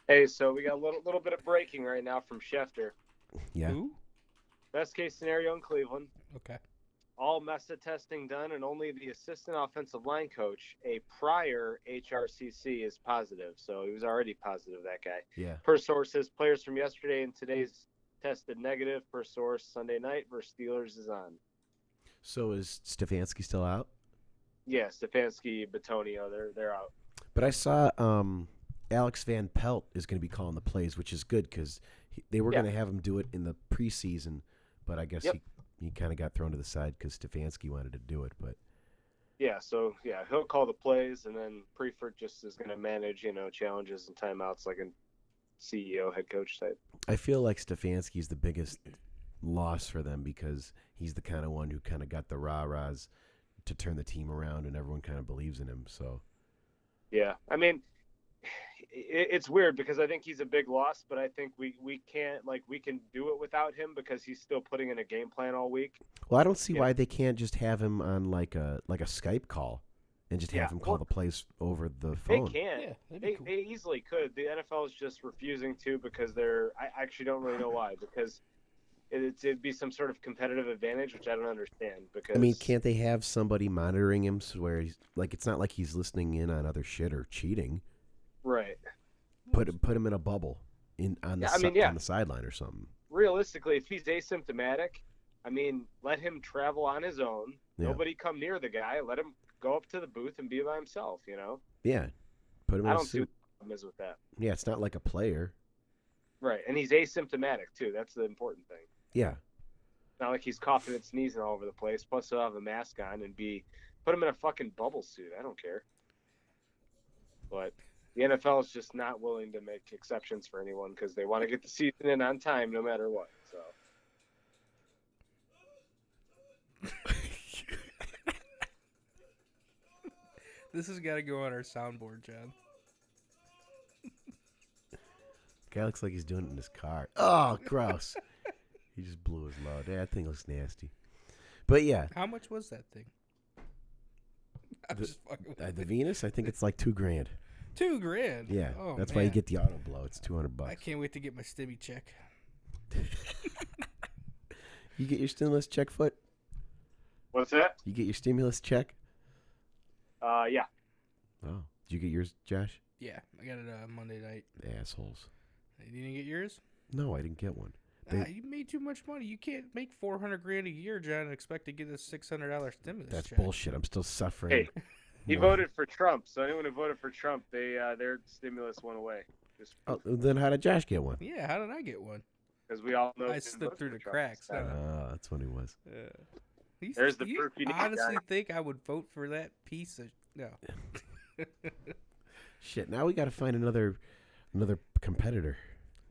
Hey, so we got a little bit of breaking right now from Schefter. Yeah. Who? Best case scenario in Cleveland. Okay. All MESA testing done, and only the assistant offensive line coach, a prior HRCC, is positive. So he was already positive, that guy. Yeah. Per sources, players from yesterday and today's tested negative. Per source, Sunday night versus Steelers is on. So is Stefanski still out? Yeah, Stefanski, Batonio, they're out. But I saw Alex Van Pelt is going to be calling the plays, which is good because they were going to have him do it in the preseason, but I guess he kind of got thrown to the side because Stefanski wanted to do it. But yeah, so yeah, he'll call the plays, and then Prefert just is going to manage, challenges and timeouts like a CEO, head coach type. I feel like Stefanski's the biggest loss for them because he's the kind of one who kind of got the rah-rahs to turn the team around, and everyone kind of believes in him. So yeah, I mean, it's weird because I think he's a big loss, but I think we can't, we can do it without him because he's still putting in a game plan all week. Well, I don't see why they can't just have him on like a Skype call and just have him call the plays over the phone. They can. Yeah, that'd be cool. They easily could. The NFL is just refusing to because I actually don't really know why, because it'd be some sort of competitive advantage, which I don't understand. Because I mean, can't they have somebody monitoring him so where he's like, it's not like he's listening in on other shit or cheating. Right. Put him in a bubble on the sideline or something. Realistically, if he's asymptomatic, I mean, let him travel on his own. Yeah. Nobody come near the guy. Let him go up to the booth and be by himself. Yeah. Put him in I a don't see suit. what the problem is with that. Yeah, it's not like a player. Right, and he's asymptomatic too. That's the important thing. Yeah. Not like he's coughing and sneezing all over the place. Plus, he'll have a mask on and put him in a fucking bubble suit. I don't care. But the NFL is just not willing to make exceptions for anyone because they want to get the season in on time no matter what. So This has got to go on our soundboard, John. Guy looks like he's doing it in his car. Oh, gross. He just blew his load. Yeah, that thing looks nasty. But yeah, How much was that thing? I'm just fucking with the it. Venus, I think it's like $2,000. $2,000. Yeah, Oh, that's why you man. get the auto blow. It's $200. I can't wait to get my stimmy check. You get your stimulus check, Foot? what's that? You get your stimulus check? Yeah. Oh, did you get yours, Josh? Yeah, I got it Monday night. Assholes. You didn't get yours? No, I didn't get one. They- You made too much money. You can't make $400,000 a year, John, and expect to get a $600 stimulus That's check. bullshit. I'm still suffering. Hey, he more. voted for Trump, so anyone who voted for Trump, their stimulus went away. Just Oh, then how did Josh get one? Yeah, how did I get one? because we all know I he didn't slipped vote through for the Trump. cracks. Uh, Huh? That's what he was. There's the you proof you need, honestly John. think I would vote for that piece of no? Shit, now we got to find another competitor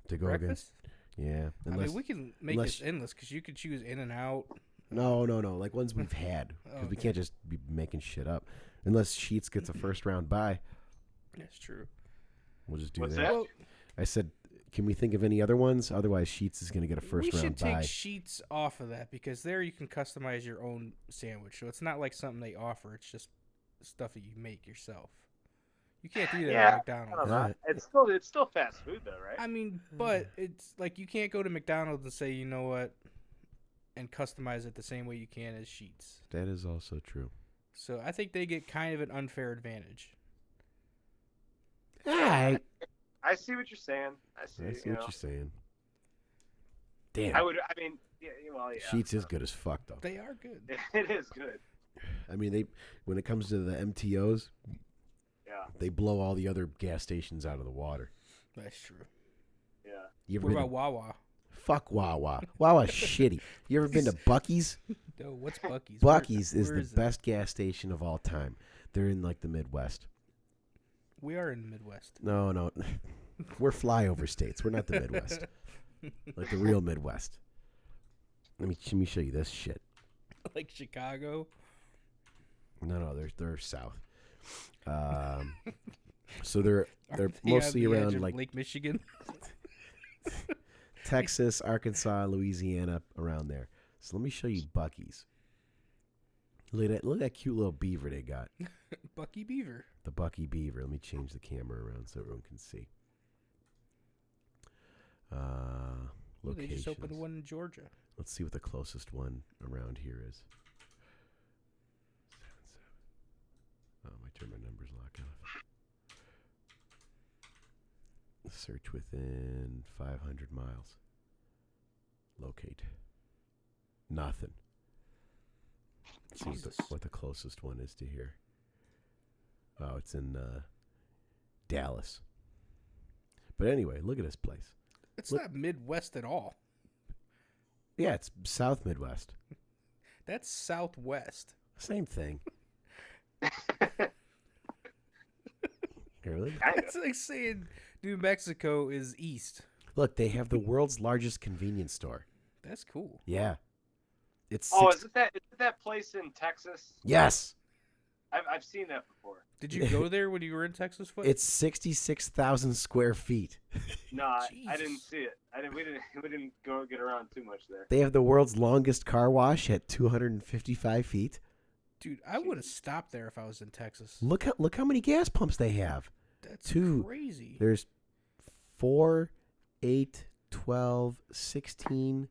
to go Breakfast? against. Yeah. I Unless, mean, we can make unless- this endless because you could choose In and Out. no. Like ones we've had. Because we Okay. can't just be making shit up. Unless Sheets gets a first round bye. That's true. We'll just do What's that. that? Well, I said, can we think of any other ones? Otherwise, Sheets is going to get a first we round should take bye. Sheets off of that because there you can customize your own sandwich. So it's not like something they offer. It's just stuff that you make yourself. You can't do that Yeah, at I don't McDonald's. know. Alright. It's still fast food though, right? I mean, but it's like you can't go to McDonald's and say, you know what, and customize it the same way you can as Sheets. That is also true. So I think they get kind of an unfair advantage. I I see what you're saying. I see. see you what know. you're saying. Damn. I mean, yeah, well, yeah. Sheets is good as fuck, though. They are good. It is good. I mean, when it comes to the MTOs, Yeah, they blow all the other gas stations out of the water. That's true. yeah. You ever What been about Wawa? Fuck Wawa. Wawa's shitty. You ever been to Buc-ee's? No, what's Buc-ee's? Buc-ee's is where the is it? best gas station of all time. They're in like the Midwest. We are in the Midwest. No. We're flyover states. We're not the Midwest. Like the real Midwest. Let me show you this shit. Like Chicago. No, they're south. So they're Are they mostly on the edge around of like Lake Michigan. Texas, Arkansas, Louisiana, around there. So let me show you Buc-ee's. Look at that cute little beaver they got. Bucky Beaver. The Bucky Beaver. Let me change the camera around so everyone can see. Ooh, they Locations. just opened one in Georgia. Let's see what the closest one around here is. Oh, I turned my numbers lock off. Search within 500 miles. Locate. Nothing. Let's see Jesus. what the closest one is to here. Oh, it's in Dallas. But anyway, look at this place. It's Look- not Midwest at all. Yeah, it's South Midwest. That's Southwest. Same thing. Here, look. It's like saying New Mexico is east. Look, they have the world's largest convenience store. That's cool. Yeah. It's Oh, six- is it that place in Texas? Yes. I've seen that before. Did you go there when you were in Texas? Foot? It's 66,000 square feet. No, I didn't Jesus. see it. We didn't go get around too much there. They have the world's longest car wash at 255 feet. Dude, I would have stopped there if I was in Texas. Look how many gas pumps they have. That's two. crazy. There's 4, 8, 12, 16,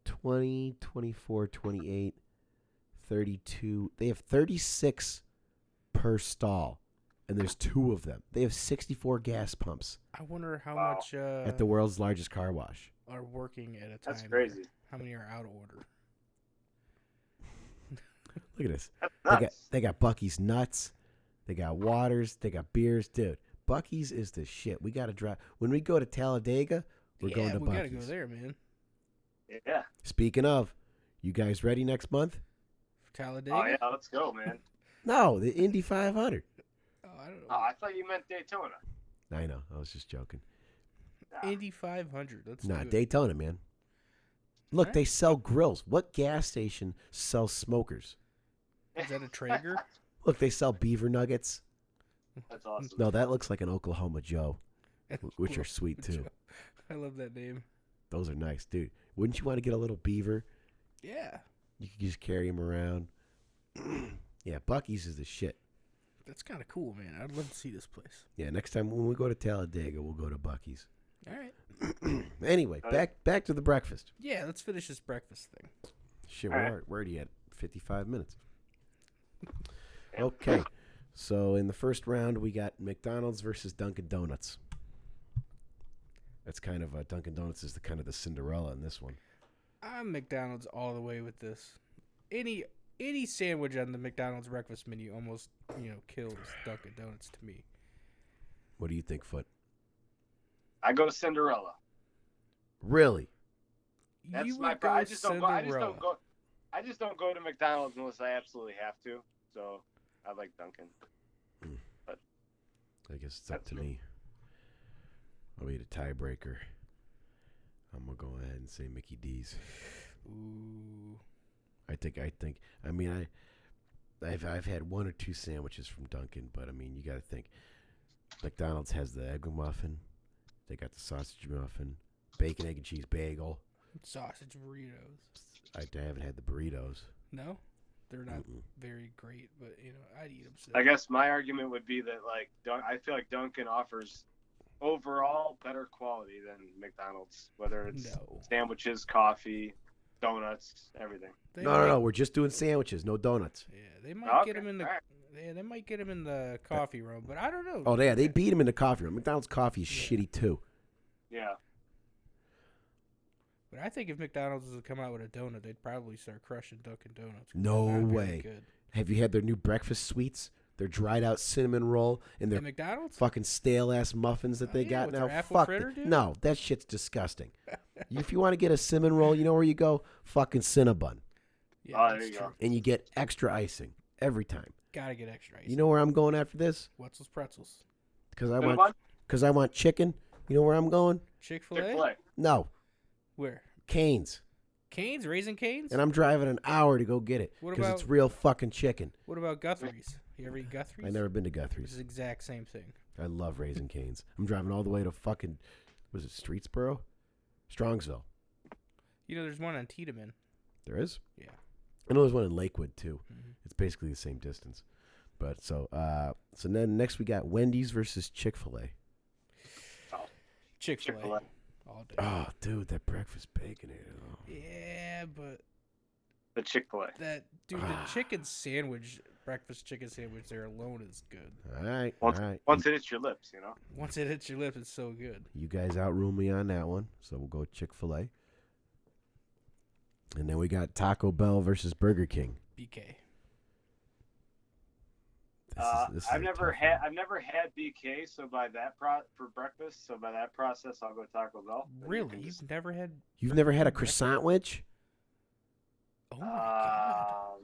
20, 24, 28, 32. They have 36 per stall, and there's 2 of them. They have 64 gas pumps I wonder how Wow. much at the world's largest car wash. are working at a time. That's there. crazy. How many are out of order? Look at this. That's They nuts. got Buc-ee's nuts. They got waters. They got beers. Dude, Buc-ee's is the shit. We got to drive. When we go to Talladega, we're yeah, going to we Buc-ee's. gotta go there, man. Yeah. Speaking of, you guys ready next month? For Talladega. Oh yeah, let's go, man. No, the Indy 500. I don't know. Oh, I thought you meant Daytona. I know. I was just joking. Indy 500. Let's Nah, do it. Daytona, man. Look, Alright. they sell grills. What gas station sells smokers? Is that a Traeger? Look, they sell beaver nuggets. That's awesome. No, that looks like an Oklahoma Joe, which are sweet too. I love that name. Those are nice, dude. Wouldn't you want to get a little beaver? Yeah, You could just carry him around. Yeah, Buc-ee's is the shit. that's kind of cool, man. I'd love to see this place. Yeah, next time when we go to Talladega, we'll go to Buc-ee's. All right. Anyway, back to the breakfast. Yeah, let's finish this breakfast thing. Shit, All right. where are you at? 55 minutes. Okay, so in the first round, we got McDonald's versus Dunkin' Donuts. That's kind of Dunkin' Donuts is the kind of the Cinderella in this one. I'm McDonald's all the way with this. Any sandwich on the McDonald's breakfast menu almost kills Dunkin' Donuts to me. What do you think, Foot? I go Cinderella. Really? That's You my. would I go just don't go. I just Cinderella. don't go. I just don't go to McDonald's unless I absolutely have to. So I like Dunkin'. I guess it's up That's to me. me. I'll be the tiebreaker. I'm gonna go ahead and say Mickey D's. Ooh. I've had one or two sandwiches from Dunkin', but I mean, you got to think. McDonald's has the egg muffin. They got the sausage muffin, bacon, egg, and cheese bagel. Sausage burritos. I haven't had the burritos. No, they're not Mm-mm. very great, but I'd eat them. I guess my argument would be that I feel like Dunkin' offers overall better quality than McDonald's, whether it's No. sandwiches, coffee, donuts, everything. No. We're just doing sandwiches, no donuts. Yeah, they might Okay, get them in the. alright. Yeah, they might get them in the coffee room, but I don't know. Oh, yeah, they beat him in the coffee room. McDonald's coffee is shitty too. Yeah. But I think if McDonald's was to come out with a donut, they'd probably start crushing Dunkin' Donuts. 'cause No they're not very way. Good. Have you had their new breakfast sweets? Their dried out cinnamon roll and their At McDonald's? fucking stale ass muffins that Oh, they yeah, got with now. their apple Fuck fritter, it. dude? No, that shit's disgusting. If you want to get a cinnamon roll, you know where you go? Fucking Cinnabon. Yeah, Oh, that's there you true. go. And you get extra icing every time. Gotta get extra ice. You know where I'm going after this? Wetzel's Pretzels. Because I Cinnabon? want chicken. You know where I'm going? Chick-fil-A? Chick-fil-A. No, Where? Canes. Canes? Raising Canes? And I'm driving an hour to go get it What because it's about- real fucking chicken. What about Guthrie's? You ever eat Guthrie's? I've never been to It's Guthrie's. the exact same thing. I love Raising Canes. I'm driving all the way to fucking, was it Streetsboro? Strongsville. There's one on Tiedemann. There is? Yeah. I know there's one in Lakewood too. Mhm. It's basically the same distance. But so then next we got Wendy's versus Chick-fil-A. Chick-fil-A. Chick-fil-A. All day. Oh, dude, that breakfast baconator. Oh. Yeah, but The Chick-fil-A. the chicken sandwich, breakfast chicken sandwich there alone is good. All right, Once, all right. once it hits your lips, Once it hits your lip, it's so good. You guys outrule me on that one, so we'll go Chick-fil-A. And then we got Taco Bell versus Burger King. BK. This is I've a never tough had one. I've never had BK, so by that for breakfast, so by that process, I'll go Taco Bell. And you Really? can just- You've never had? You've never had a breakfast? croissant wedge? Oh my god!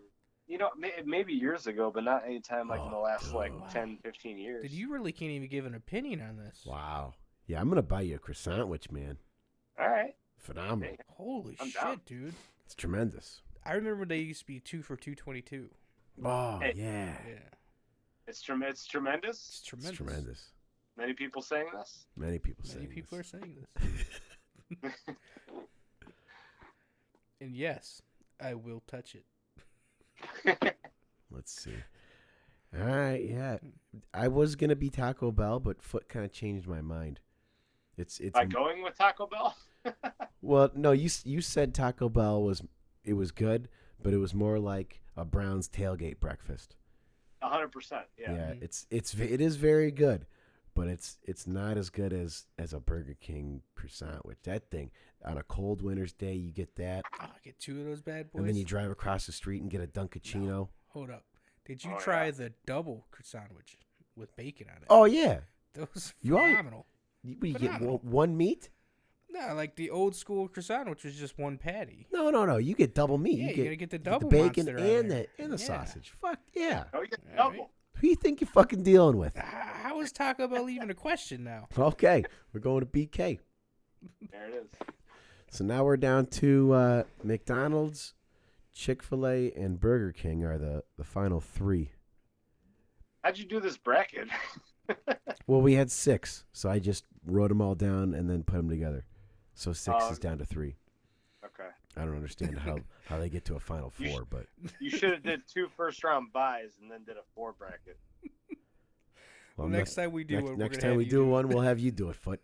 Maybe years ago, but not any time like in the Oh, last like dude. 10, 15 years. Did you really can't even give an opinion on this? Wow. Yeah, I'm gonna buy you a croissant wedge, man. All right. Phenomenal. Hey, Holy I'm shit, down. dude! It's tremendous. I remember they used to be 2 for $2.22. Oh Hey. yeah. Yeah, It's tremendous. it's tremendous. It's tremendous. Many people saying this. Many people Many say people are this. saying this. And yes, I will touch it. Let's see. All right, yeah. I was gonna be Taco Bell, but Foot kind of changed my mind. It's By going with Taco Bell. well, no. You said Taco Bell was good, but it was more like a Brown's tailgate breakfast. 100%. Yeah. Yeah, it is very good, but it's not as good as a Burger King croissant. Which that thing on a cold winter's day, you get that, Oh, get 2 of those bad boys. and then you drive across the street and get a Dunkachino. Hold up. Did you Oh, try yeah. the double sandwich with bacon on it? Oh yeah, Those You are- phenomenal. you get Phenomenal. one meat. No, like the old school croissant, which was just one patty. No. You get double meat. Yeah, you gotta get the double bacon monster on and there. the Yeah. sausage. Fuck yeah. Oh, you get All double. Who you think you're fucking dealing with? How is Taco Bell even a question now? Okay, we're going to BK. There it is. So now we're down to McDonald's, Chick-fil-A, and Burger King are the final three. How'd you do this bracket? Well, we had 6, so I just wrote them all down and then put them together. So 6 is down to 3. Okay. I don't understand how they get to a final 4, but You should have did 2 first-round buys and then did a 4 bracket. well, Next time we do one, next time we do one, we'll have you do it, Foot.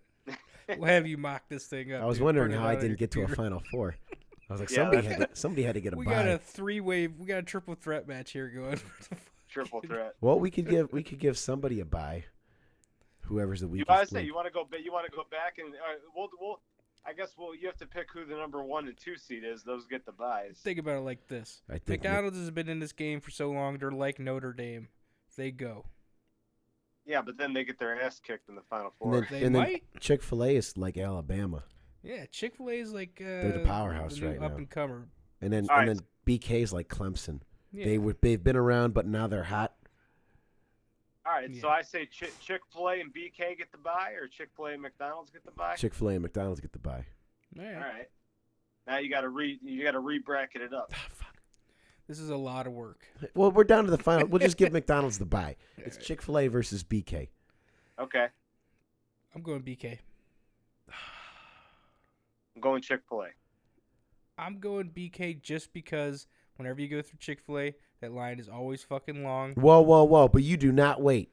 We'll have you mock this thing up. I was dude. wondering Print it how I out on didn't your get to a computer. final 4. I was like, Yeah, somebody had to get a We bye. got a 3-way. We got a triple threat match here going. Triple threat. Well, we could give somebody a bye. Whoever's the You weakest. guys say link. you want to go back and we'll I guess you have to pick who the number 1 and 2 seed is. Those get the buys. Think about it like this: I think McDonald's has been in this game for so long. They're like Notre Dame. They go. Yeah, but then they get their ass kicked in the final 4. And then, They and might. then Chick-fil-A is like Alabama, Yeah, Chick-fil-A is like They're the powerhouse right now. up and comer. and then All and right. then BK is like Clemson. Yeah. They've been around, but now they're hot. All right, Yeah. so I say Chick-fil-A and BK get the buy, or Chick-fil-A and McDonald's get the buy. Chick-fil-A and McDonald's get the bye. All right. All right. Now you got to re-bracket it up. Ah, fuck. This is a lot of work. Well, we're down to the final. We'll just give McDonald's the bye. It's Alright. Chick-fil-A versus BK. Okay, I'm going BK. I'm going Chick-fil-A. I'm going BK just because whenever you go through Chick-fil-A, that line is always fucking long. Whoa! But you do not wait.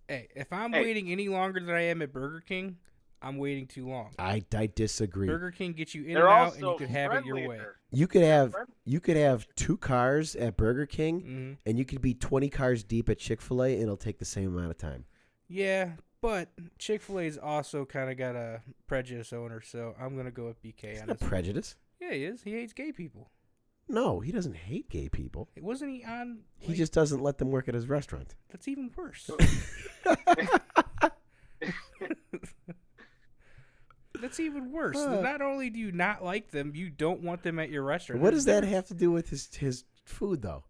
Hey, if I'm Hey. waiting any longer than I am at Burger King, I'm waiting too long. I disagree. Burger King gets you in They're and out, and also you can have it your way. friendlier. You could have 2 cars at Burger King, Hmm. and you could be 20 cars deep at Chick-fil-A, and it'll take the same amount of time. Yeah, but Chick-fil-A's also kind of got a prejudice owner, so I'm gonna go with BK It's on not this. prejudice. Yeah, he is. He hates gay people. No, he doesn't hate gay people. Wasn't he on? He like- just doesn't let them work at his restaurant. That's even worse. That's even worse. Not only do you not like them, you don't want them at your restaurant. What There's does a that have to do with his food, though?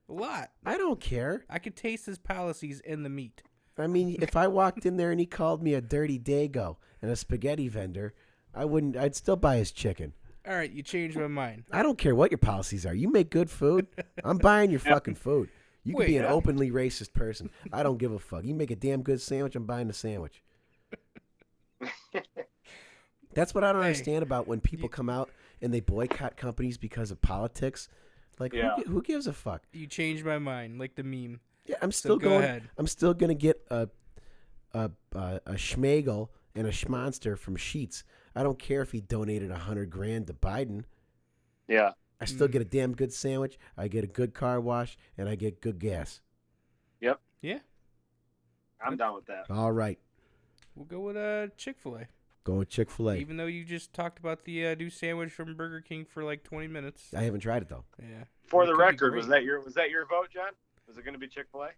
A lot. I don't care. I could taste his policies in the meat. I mean, if I walked in there and he called me a dirty dago and a spaghetti vendor, I'd still buy his chicken. All right, you changed my mind. I don't care what your policies are. You make good food. I'm buying your fucking food. You could be Wait, an openly racist person. I don't give a fuck. You make a damn good sandwich, I'm buying the sandwich. That's what I don't Hey, understand about when people come out and they boycott companies because of politics. Like, Yeah. who gives a fuck? You changed my mind, like the meme. Yeah, I'm So still go going. ahead. I'm still gonna get a schmagel and a schmonster from Sheetz. I don't care if he donated $100,000 to Biden. Yeah. I still get a damn good sandwich. I get a good car wash, and I get good gas. Yeah, I'm down with that. All right, we'll go with Chick-fil-A. go with Chick-fil-A. Even though you just talked about the new sandwich from Burger King for like 20 minutes. I haven't tried it though. Yeah. For It the could be record, great. was that your vote, John? Was it going to be Chick-fil-A?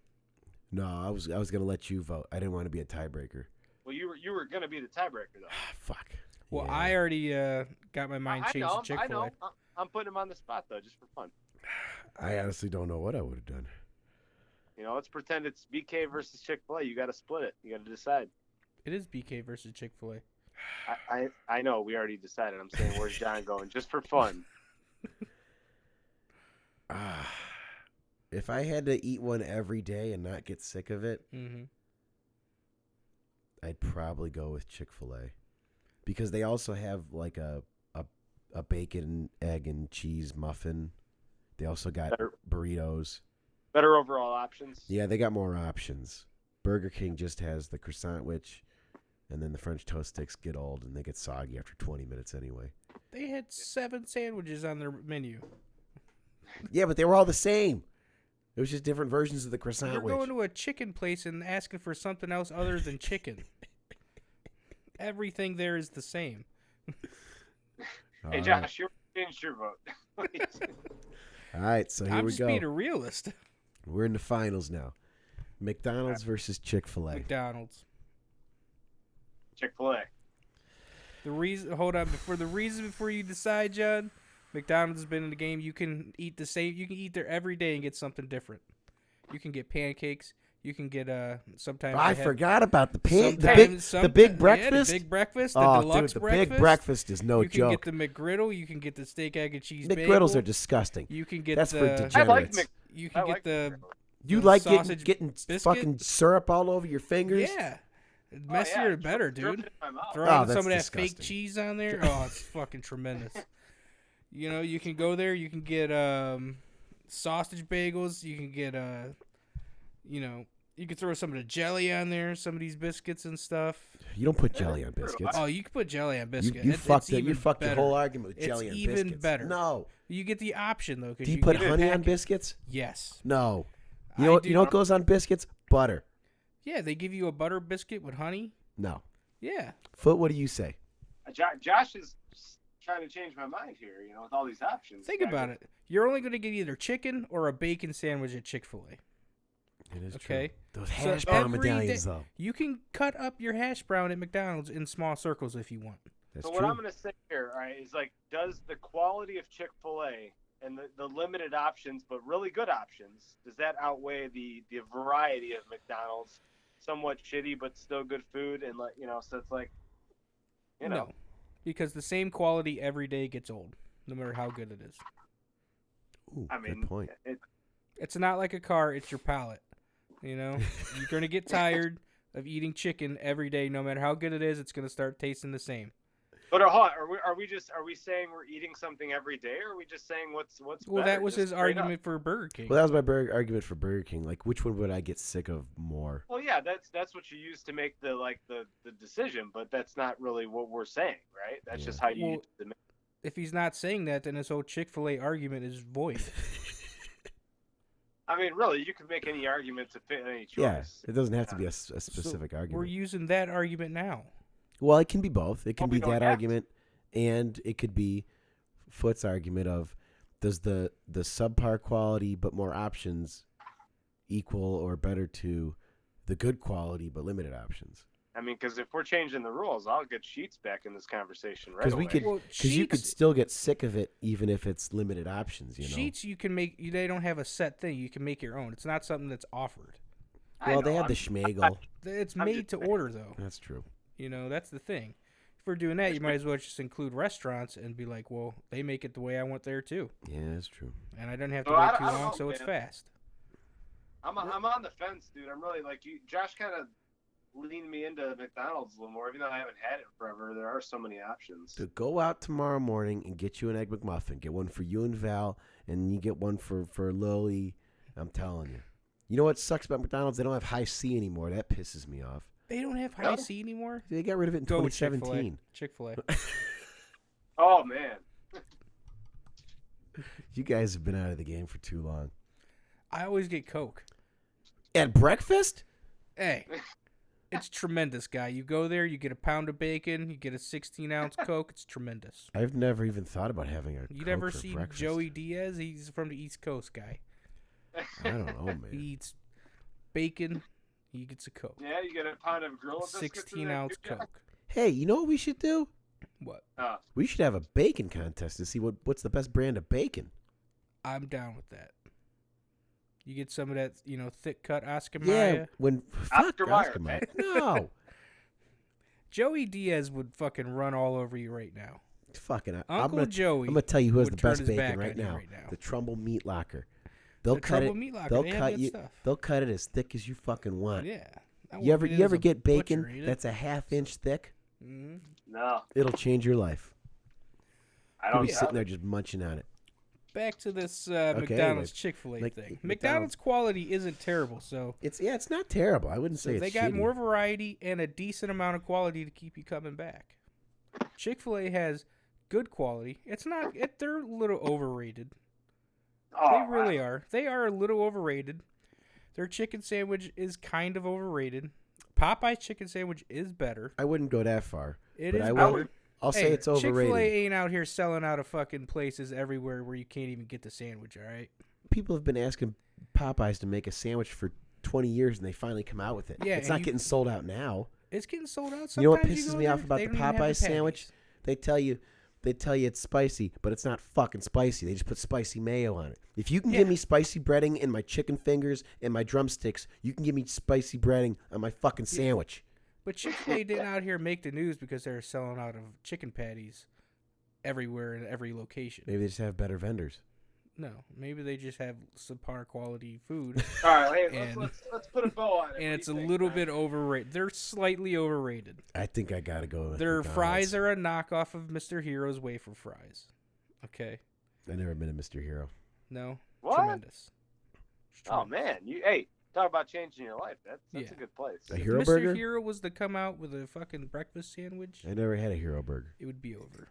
No, I was gonna let you vote. I didn't want to be a tiebreaker. Well, you were going to be the tiebreaker though. Fuck. Well, Yeah. I already got my mind I changed know. to Chick-fil-A. I'm putting him on the spot though, just for fun. I honestly don't know what I would have done. You know, let's pretend it's BK versus Chick-fil-A. You got to split it. You got to decide. It is BK versus Chick-fil-A. I know. We already decided. I'm saying, where's John going? Just for fun. If I had to eat one every day and not get sick of it, Mm-hmm. I'd probably go with Chick-fil-A because they also have like a bacon, egg, and cheese muffin. They also got Better. burritos. Better overall options. Yeah, they got more options. Burger King just has the croissant witch, and then the French toast sticks get old and they get soggy after 20 minutes anyway. They had 7 sandwiches on their menu. Yeah, but they were all the same. It was just different versions of the croissant You're witch. going to a chicken place and asking for something else other than chicken. Everything there is the same. Hey, Josh, you changed your vote. All right, so here I'm we just go. being a realist. We're in the finals now. McDonald's versus Chick-fil-A. McDonald's. Chick-fil-A. The reason, hold on, before you decide, John, McDonald's has been in the game. You can eat the same. You can eat there every day and get something different. You can get pancakes. You can get sometimes. I they have- forgot about the sometimes- the big breakfast. Yeah, the big breakfast. The Oh, deluxe dude, the breakfast. big breakfast is no you can joke. get the McGriddle. You can get the steak, egg, and cheese. McGriddles bagel. are disgusting. You can get That's the. for I like degenerates. You I can get like the. You the like sausage getting biscuit? fucking syrup all over your fingers? Yeah. Oh, Messier yeah, the better, drip dude. it in my mouth. Throw Oh, on some that's of that fake disgusting. cheese on there. Oh, it's fucking tremendous. You know, you can go there. You can get sausage bagels. You can get you know, you can throw some of the jelly on there. Some of these biscuits and stuff. You don't put jelly on biscuits. Oh, you can put jelly on You, biscuit. you It's fucked it. even You fucked your better. whole argument with It's jelly on even biscuits. better. No. You get the option though. 'Cause Do you put get a honey on packet- biscuits? Yes. No. I You know, do. you know what goes on biscuits? Butter. Yeah, they give you a butter biscuit with honey. No. Yeah. Foot, what do you say? Josh is trying to change my mind here, you know, with all these options. Think about it. You're only going to get either chicken or a bacon sandwich at Chick-fil-A. It is Okay. true. Those So hash brown every medallions, day- though. You can cut up your hash brown at McDonald's in small circles if you want. That's So true. what I'm going to say here, all right, is like, does the quality of Chick-fil-A and the limited options, but really good options, does that outweigh the variety of McDonald's? Somewhat shitty, but still good food, and like, you know, so it's like, you know, No. Because the same quality every day gets old, no matter how good it is. Ooh, I mean, good point. It's not like a car, it's your palate. You know? You're going to get tired of eating chicken every day. No matter how good it is, it's going to start tasting the same. but are we saying we're eating something every day, or are we just saying what's Well, better, that was just his straight up? argument for Burger King. Well, that was my argument for Burger King. Like, which one would I get sick of more? Well, yeah, that's what you use to make the decision, but that's not really what we're saying, right? That's Yeah. just how you Well, use the. If he's not saying that, then his whole Chick-fil-A argument is void. I mean, really, you can make any argument to fit any choice. Yeah, it doesn't have to be a specific We're argument. using that argument now. Well, it can be both. It can Well, we be don't that have argument, and it could be Foot's argument of does the subpar quality but more options equal or better to the good quality but limited options? I mean, because if we're changing the rules, I'll get Sheets back in this conversation right Because away. we could, Well, because you could Sheetz- still get sick of it even if it's limited options. You know. Sheets you can make. They don't have a set thing. You can make your own. It's not something that's offered. I Well, they know, have the I'm- schmegel. It's I'm made just to saying. order though. That's true. You know, that's the thing. If we're doing that, you might as well just include restaurants and be like, well, they make it the way I want there too, Yeah, that's true. and I don't have to Well, wait I too don't long, know, so it's man. fast. I'm on the fence, dude. I'm really like you. Josh kind of leaned me into McDonald's a little more, even though I haven't had it forever. There are so many options. So go out tomorrow morning and get you an Egg McMuffin. Get one for you and Val, and you get one for Lily. I'm telling you. You know what sucks about McDonald's? They don't have high C anymore. That pisses me off. They don't have high Really? C anymore. They got rid of it in Go with 2017. Chick-fil-A. Oh man, You guys have been out of the game for too long. I always get Coke. At breakfast? Hey, it's tremendous, guy. You go there, you get a pound of bacon, you get a 16-ounce Coke. It's tremendous. I've never even thought about having a You Coke never for seen breakfast. Joey Diaz? He's from the East Coast, guy. I don't know, man. He eats bacon. He gets a Coke. yeah, you get a pound of Gorilla biscuits in there, 16-ounce too, Josh? Coke. Hey, you know what we should do? What? We should have a bacon contest to see what's the best brand of bacon. I'm down with that. You get some of that, thick cut Oscar Yeah, Mayer. when Oscar fuck Mayer, Oscar Mayer. man. No, Joey Diaz would fucking run all over you right now. fucking. Uncle Joey I'm gonna tell you who has the would turn best his back bacon right on you now. right now. The Trumbull Meat Locker. They'll The cut Trumbull it. Meat Locker, They'll they have cut good you. stuff. They'll cut it as thick as you fucking want. Yeah. I You ever wouldn't eat you it ever as a get bacon butcher, eat it. that's a half-inch thick? Mhm. No, It'll change your life. I You'll don't. be sitting there just munching on it. Back to this Okay, McDonald's like- Chick-fil-A like thing. McDonald's- McDonald's quality isn't terrible, so It's not terrible. I wouldn't say it's they got shitty. more variety and a decent amount of quality to keep you coming back. Chick-fil-A has good quality. They're a little overrated. Oh, They really are. They are a little overrated. Their chicken sandwich is kind of overrated. Popeye's chicken sandwich is better. I wouldn't go that far. It but is I better. will. I'll say Hey, it's overrated. Chick-fil-A ain't out here selling out of fucking places everywhere where you can't even get the sandwich, all right? People have been asking Popeyes to make a sandwich for 20 years, and they finally come out with it. Yeah, it's and not you- getting sold out now. It's getting sold out. You know what Sometimes pisses go me off there, about they the don't even have Popeyes sandwich? patties. They tell you they tell you it's spicy, but it's not fucking spicy. They just put spicy mayo on it. If you can give me spicy breading in my chicken fingers and my drumsticks, you can give me spicy breading on my fucking sandwich. But Chick-fil-A didn't out here make the news because they were selling out of chicken patties everywhere in every location. Maybe they just have better vendors. No, maybe they just have subpar quality food. All right, hey, And- let's put a bow on it. And What it's do a you think, little man? bit overrated. They're slightly overrated. I think I gotta go with Their McDonald's. fries are a knockoff of Mr. Hero's wafer fries. Okay. I've never been a Mr. Hero. No. What? Tremendous. Oh man, talk about changing your life. That's Yeah. a good place. A Hero Mr. Burger? Hero was to come out with a fucking breakfast sandwich, I never had a Hero Burger. it would be over.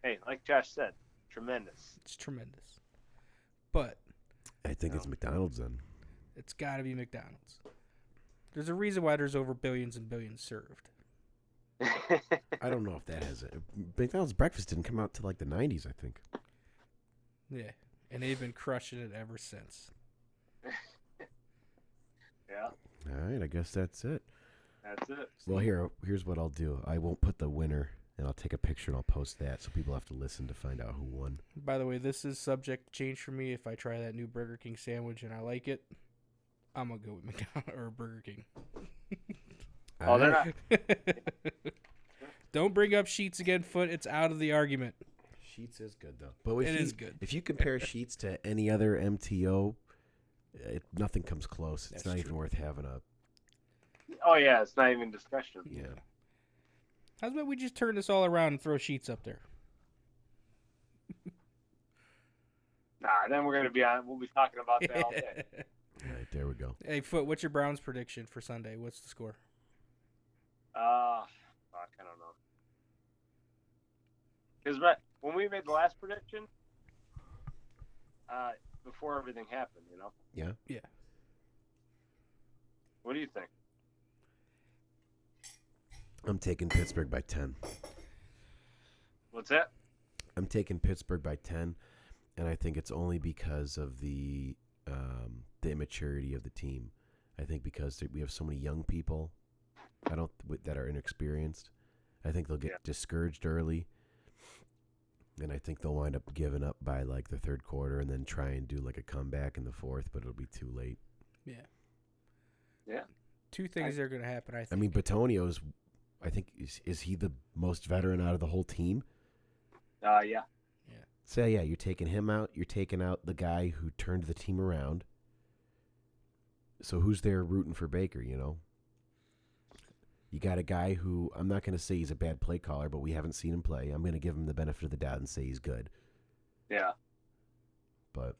Hey, like Josh said, tremendous. It's tremendous. But I think it's McDonald's then. it's got to be McDonald's. There's a reason why there's over billions and billions served. I don't know if that has it. McDonald's breakfast didn't come out till like the 90s, I think. Yeah. And they've been crushing it ever since. Yeah, All right, I guess that's it. that's it. Well, here's what I'll do. I won't put the winner, and I'll take a picture and I'll post that so people have to listen to find out who won. By the way, this is subject to change for me. If I try that new Burger King sandwich and I like it, I'm going to go with McDonald's or Burger King. Oh, they're not. Don't bring up Sheets again, Foot. It's out of the argument. Sheets is good though. But if It you, is good. If you compare Sheets to any other MTO, nothing comes close. It's That's not true. even worth having a. Oh yeah, it's not even discussion. Yeah. How's about we just turn this all around and throw Sheets up there? Nah, then we'll be talking about that all day. All right, there we go. Hey, Foot, what's your Browns prediction for Sunday? What's the score? Fuck, I don't know. Because when we made the last prediction, before everything happened, Yeah. Yeah. What do you think? I'm taking Pittsburgh by 10. What's that? I'm taking Pittsburgh by 10, and I think it's only because of the immaturity of the team. I think because we have so many young people, that are inexperienced. I think they'll get discouraged early, and I think they'll wind up giving up by like the third quarter, and then try and do like a comeback in the fourth, but it'll be too late. Yeah. Yeah. Two things are going to happen, I think. I mean, Batonio's. I think is he the most veteran out of the whole team? Yeah. So yeah, you're taking him out. You're taking out the guy who turned the team around. So who's there rooting for Baker? You got a guy who I'm not going to say he's a bad play caller, but we haven't seen him play. I'm going to give him the benefit of the doubt and say he's good. Yeah. But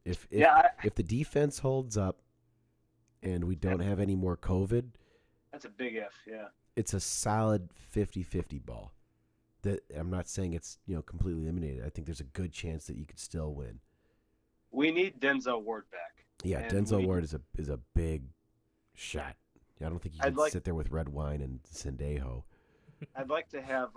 if the defense holds up and we don't have any more COVID, That's a big if, yeah. it's a solid 50-50 ball. That I'm not saying it's completely eliminated. I think there's a good chance that you could still win. We need Denzel Ward back. Yeah, And Denzel Ward is a big shot. I don't think you can I'd like- sit there with red wine and Sendejo. I'd like to have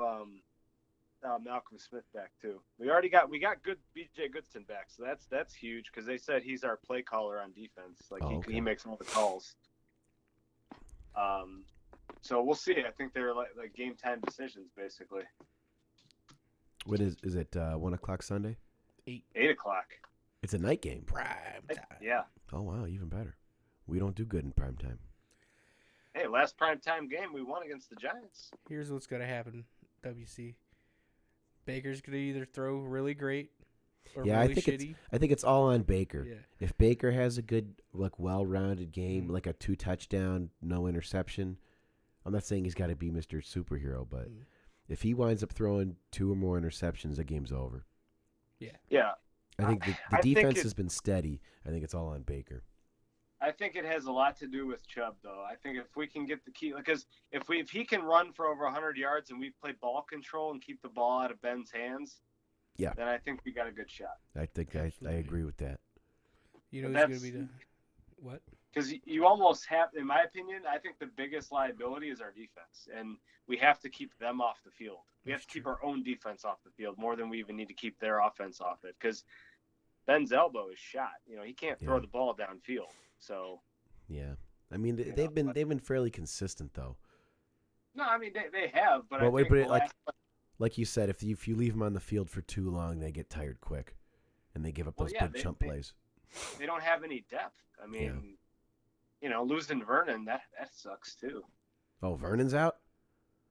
Malcolm Smith back too. We got good BJ Goodson back, so that's huge because they said he's our play caller on defense. Like he makes all the calls. So we'll see. I think they're like game time decisions basically. What is it? 1 o'clock Sunday? 8:00. It's a night game. Prime time. Yeah. Oh wow, even better. We don't do good in prime time. Hey, last prime time game we won against the Giants. Here's what's going to happen, WC. Baker's going to either throw really great or Yeah, really I think shitty. I think it's all on Baker. Yeah. If Baker has a good, well-rounded game, Mhm. like a 2-touchdown, no interception, I'm not saying he's got to be Mr. Superhero, but Mhm. if he winds up throwing 2 or more interceptions, the game's over. Yeah. I think the I think defense it- has been steady. I think it's all on Baker. I think it has a lot to do with Chubb, though. I think if we can get the key, because if he can run for over 100 yards and we play ball control and keep the ball out of Ben's hands, Yeah. then I think we got a good shot. I think I Absolutely. agree with that. You know But who's going to be the what? Because you almost have, in my opinion, I think the biggest liability is our defense, and we have to keep them off the field. We have That's to keep true. our own defense off the field more than we even need to keep their offense off it. Because Ben's elbow is shot. He can't throw Yeah. the ball downfield. So Yeah. I mean, You they've know, been fairly consistent though. no, I mean they have, but I But wait, think but the it, like, last Like you said, if you leave them on the field for too long, they get tired quick, and they give up those big chump plays. They don't have any depth. I mean, losing Vernon, that sucks too. Oh, Vernon's out?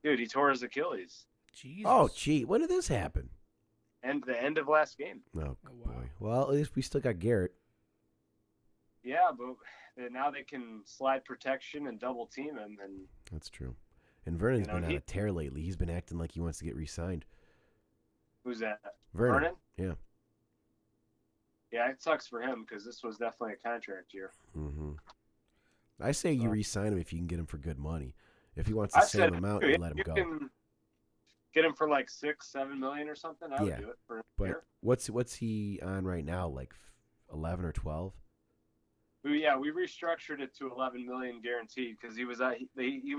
Dude, he tore his Achilles. Jesus. Oh, gee. When did this happen? And the end of last game. Oh, wow. boy. Well, at least we still got Garrett. Yeah, but now they can slide protection and double team him. And That's true. And Vernon's been on he- a tear lately. He's been acting like he wants to get re-signed. who's that? Vernon? Yeah. Yeah, it sucks for him because this was definitely a contract year. Mm-hmm. I say you re-sign him if you can get him for good money. If he wants the same amount, you let him go. Can get him for like $6-7 million or something. I would do it for a year. But what's he on right now? Like 11 or 12? Yeah, we restructured it to $11 million guaranteed because he was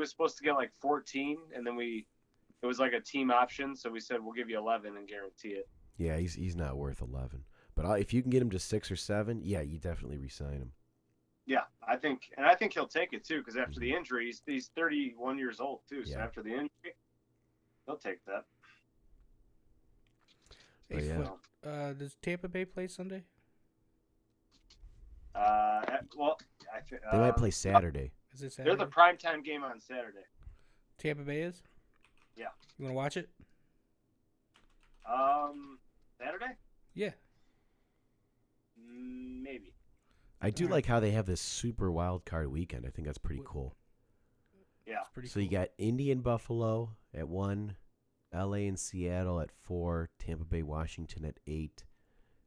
supposed to get like 14, and then it was like a team option, so we said we'll give you 11 and guarantee it. Yeah, he's not worth 11. But if you can get him to 6 or 7, yeah, you definitely re-sign him. Yeah, I think he'll take it too because after the injury, he's 31 years old too. So after the injury, he'll take that. Hey, yeah. Does Tampa Bay play Sunday? They might play Saturday. Is it Saturday? They're the primetime game on Saturday. Tampa Bay is? Yeah. You want to watch it? Saturday? Yeah. Maybe. I do like how they have this super wild card weekend. I think that's pretty cool. Yeah. So you got Indy and Buffalo at 1, LA and Seattle at 4, Tampa Bay, Washington at 8,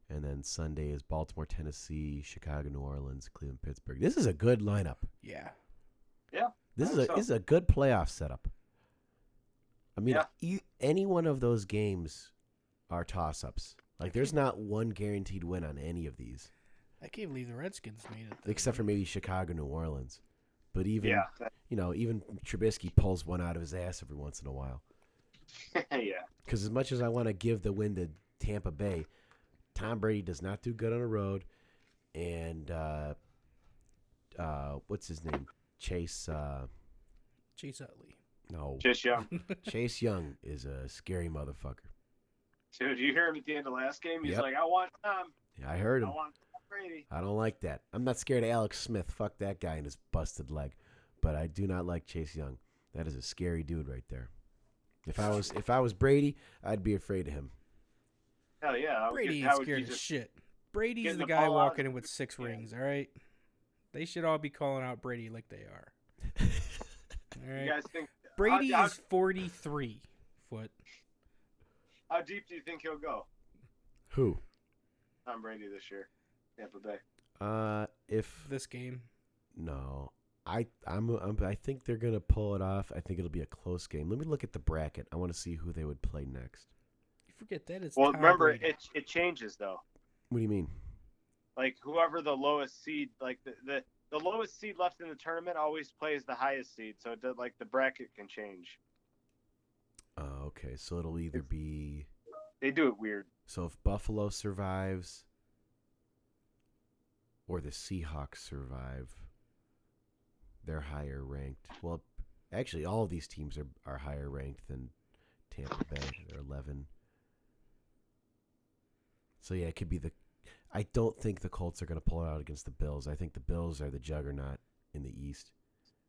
and then Sunday is Baltimore, Tennessee, Chicago, New Orleans, Cleveland, Pittsburgh. This is a good lineup. Yeah. Yeah. This is a good playoff setup. I mean, any one of those games are toss-ups. Like, there's not one guaranteed win on any of these. I can't believe the Redskins made it. Except for maybe Chicago, New Orleans. But even, Yeah. Even Trubisky pulls one out of his ass every once in a while. Yeah. Because as much as I want to give the win to Tampa Bay, Tom Brady does not do good on the road. And what's his name? Chase Utley. No. Chase Young. Chase Young is a scary motherfucker. Dude, you hear him at the end of last game? He's Yep. like, I want Tom. Yeah, I heard him. I want Tom Brady. I don't like that. I'm not scared of Alex Smith. Fuck that guy and his busted leg. But I do not like Chase Young. That is a scary dude right there. If I was Brady, I'd be afraid of him. Hell yeah. Brady ain't scared of shit. Brady's the guy walking in with 6 rings, all right? They should all be calling out Brady like they are. All right? You guys think Brady is 43 foot. How deep do you think he'll go? Who? Tom Brady this year, Tampa Bay. If This game. no, I think they're gonna pull it off. I think it'll be a close game. Let me look at the bracket. I want to see who they would play next. You forget that it's Well, Tom remember Brady. it changes though. What do you mean? Like whoever the lowest seed, like the lowest seed left in the tournament always plays the highest seed, so it does, like the bracket can change. Okay, so it'll either be They do it weird. so if Buffalo survives or the Seahawks survive, they're higher ranked. Well, actually, all of these teams are higher ranked than Tampa Bay. They're 11. So yeah, it could be the. I don't think the Colts are going to pull it out against the Bills. I think the Bills are the juggernaut in the East,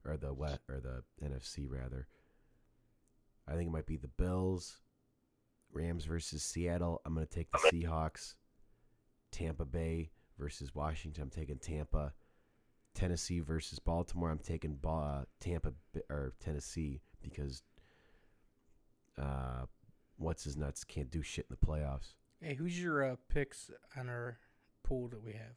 or the West, or the NFC rather. I think it might be the Bills, Rams versus Seattle. I'm going to take the Seahawks. Tampa Bay versus Washington. I'm taking Tampa. Tennessee versus Baltimore. I'm taking Tampa or Tennessee because what's his nuts can't do shit in the playoffs. Hey, who's your picks on our pool that we have?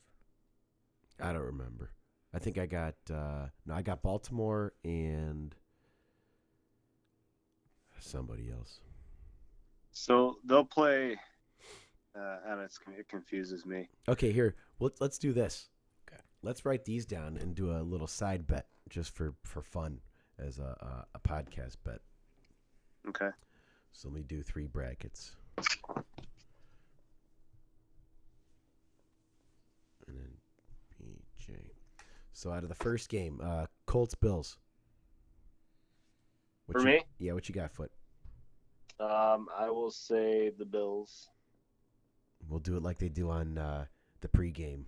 I don't remember. I think I got I got Baltimore and somebody else. So they'll play. And it confuses me. Okay, here let's do this. Okay. Let's write these down and do a little side bet just for fun as a podcast bet. Okay. So let me do 3 brackets. And then BJ. So out of the first game, Colts Bills. For me? Yeah, what you got, Foot? I will say the Bills. We'll do it like they do on the pregame.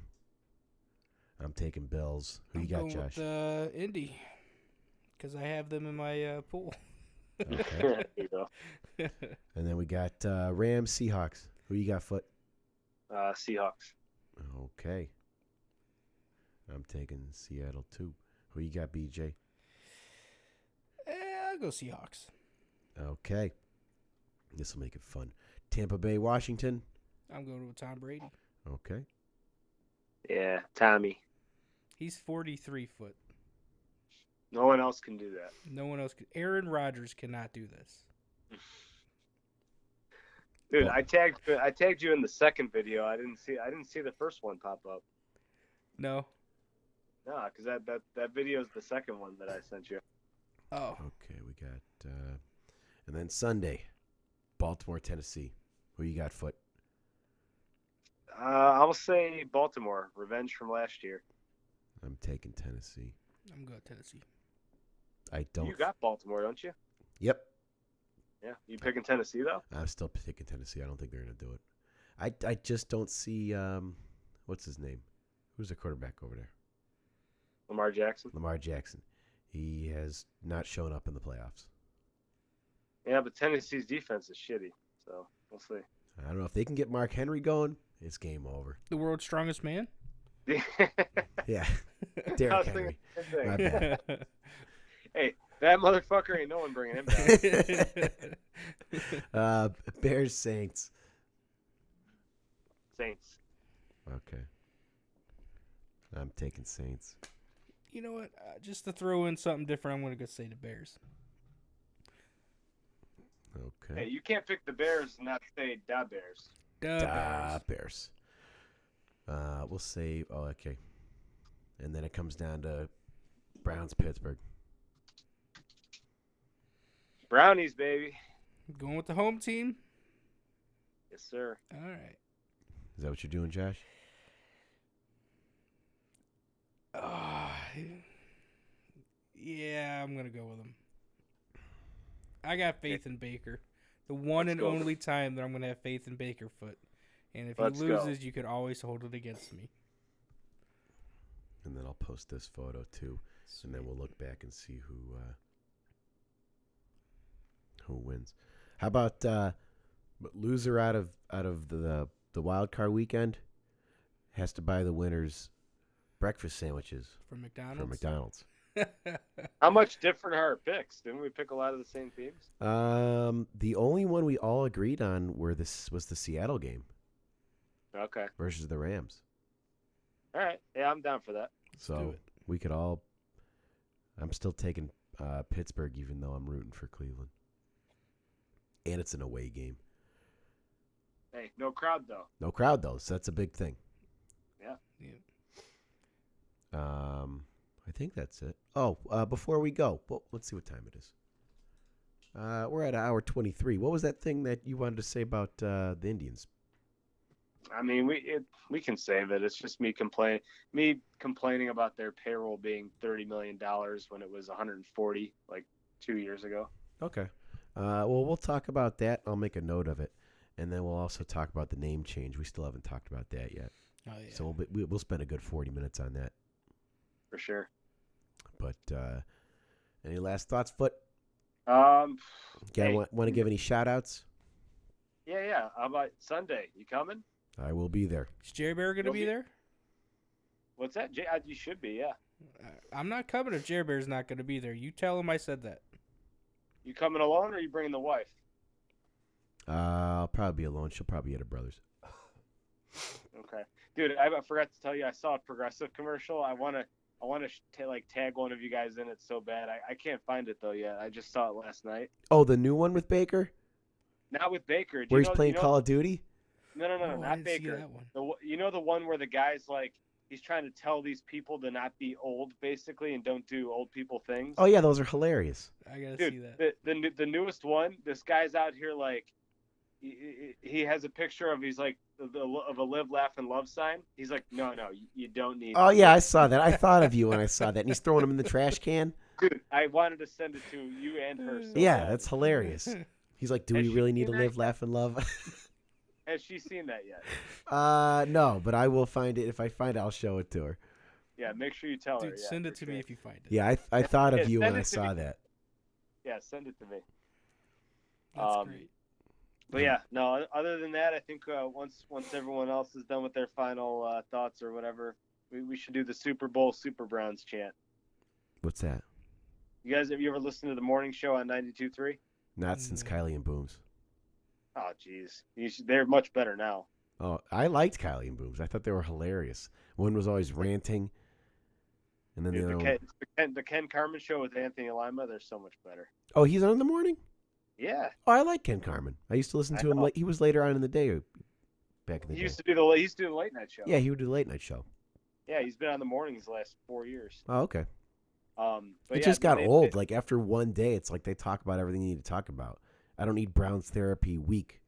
I'm taking Bills. Who you got, going Josh? with Indy, because I have them in my pool. Okay. There you go. And then we got Rams, Seahawks. Who you got, Foot? Seahawks. Okay. I'm taking Seattle too. Who you got, BJ? I'll go Seahawks. Okay. This will make it fun. Tampa Bay, Washington. I'm going with Tom Brady. Okay. Yeah, Tommy. He's 43 foot. No one else can do that. No one else can. Aaron Rodgers cannot do this. Dude, Well- I tagged you in the second video. I didn't see the first one pop up. No. No, because that video is the second one that I sent you. Oh. Okay, we got and then Sunday, Baltimore, Tennessee. Who you got, Foot? I'll say Baltimore. Revenge from last year. I'm taking Tennessee. I'm going Tennessee. I don't. You got Baltimore, don't you? Yep. Yeah. You picking Tennessee though? I'm still picking Tennessee. I don't think they're going to do it. I just don't see what's his name? Who's the quarterback over there? Lamar Jackson. Lamar Jackson. He has not shown up in the playoffs. Yeah, but Tennessee's defense is shitty, so we'll see. I don't know if they can get Mark Henry going. It's game over. The world's strongest man? Yeah, I Derrick was Henry. thinking My the same thing. bad. Hey, that motherfucker ain't no one bringing him back. Bears, Saints. Saints. Okay. I'm taking Saints. You know what? Just to throw in something different, I'm going to go say the Bears. Okay. Hey, you can't pick the Bears and not say da Bears. The Bears. Bears. We'll say. Oh, okay. And then it comes down to Browns, Pittsburgh. Brownies, baby. Going with the home team? Yes, sir. All right. Is that what you're doing, Josh? Yeah, I'm going to go with them. I got faith in Baker. The one Let's and go. only time that I'm going to have faith in Baker foot. And if Let's he go. loses, you can always hold it against me. And then I'll post this photo too, and then we'll look back and see who wins. How about loser out of the wild card weekend has to buy the winners breakfast sandwiches From McDonald's? from McDonald's. How much different are our picks? Didn't we pick a lot of the same teams? The only one we all agreed on was the Seattle game Okay. versus the Rams. All right. Yeah, I'm down for that. Let's So do it. we could all. I'm still taking Pittsburgh, even though I'm rooting for Cleveland. And it's an away game. Hey, no crowd though. No crowd though, so that's a big thing. Yeah. I think that's it. Oh, before we go, well, let's see what time it is. We're at hour 23. What was that thing that you wanted to say about the Indians? I mean, we can save it. It's just me complaining about their payroll being $30 million when it was 140 like 2 years ago. Okay. Well, we'll talk about that. I'll make a note of it, and then we'll also talk about the name change. We still haven't talked about that yet, Oh, yeah. so we'll spend a good 40 minutes on that. For sure. But any last thoughts, Foot? Hey, Want to give any shout-outs? Yeah. How about Sunday? You coming? I will be there. Is Jerry Bear going to be there? What's that? You should be, yeah. I'm not coming if Jerry Bear's not going to be there. You tell him I said that. You coming alone or you bringing the wife? I'll probably be alone. She'll probably be at her brother's. Okay. Dude, I forgot to tell you, I saw a Progressive commercial. I want to tag one of you guys in it so bad. I can't find it though yet. I just saw it last night. Oh, the new one with Baker? Not with Baker. Where he's playing Call of Duty? No, Oh, I not didn't see Baker. that one. The one where the guy's like, he's trying to tell these people to not be old, basically, and don't do old people things. Oh, yeah, those are hilarious. I got to see Dude, that. the newest one, this guy's out here like, he has a picture of he's like of a live, laugh, and love sign. He's like, no, you don't need. Oh, yeah, I saw that. I thought of you when I saw that. And he's throwing them in the trash can? Dude, I wanted to send it to you and her. So Yeah, bad. that's hilarious. He's like, do Has we she really need to seen that live, laugh, and love? Has she seen that yet? No, but I will find it. If I find it, I'll show it to her. Yeah, make sure you tell her. Dude, Yeah, send it for to sure. me if you find it. Yeah, I thought of Yeah, you send when I it to saw me. that. Yeah, send it to me. That's great. But yeah, no. Other than that, I think once everyone else is done with their final thoughts or whatever, we should do the Super Bowl Super Browns chant. What's that? You guys, have you ever listened to the morning show on 92.3? Not since No. Kylie and Booms. Oh, jeez, they're much better now. Oh, I liked Kylie and Booms. I thought they were hilarious. One was always ranting, and then Dude, the other one. the Ken Carmen show with Anthony Lima, they're so much better. Oh, he's on in the morning? Yeah, Oh, I like Ken Carmen. I used to listen to him. He was later on in the day, back in the he day. used to do the late night show. Yeah, he would do the late night show. Yeah, he's been on the mornings the last 4 years. Oh, okay. But It yeah, just got they- old. Like after one day, it's like they talk about everything you need to talk about. I don't need Brown's therapy week.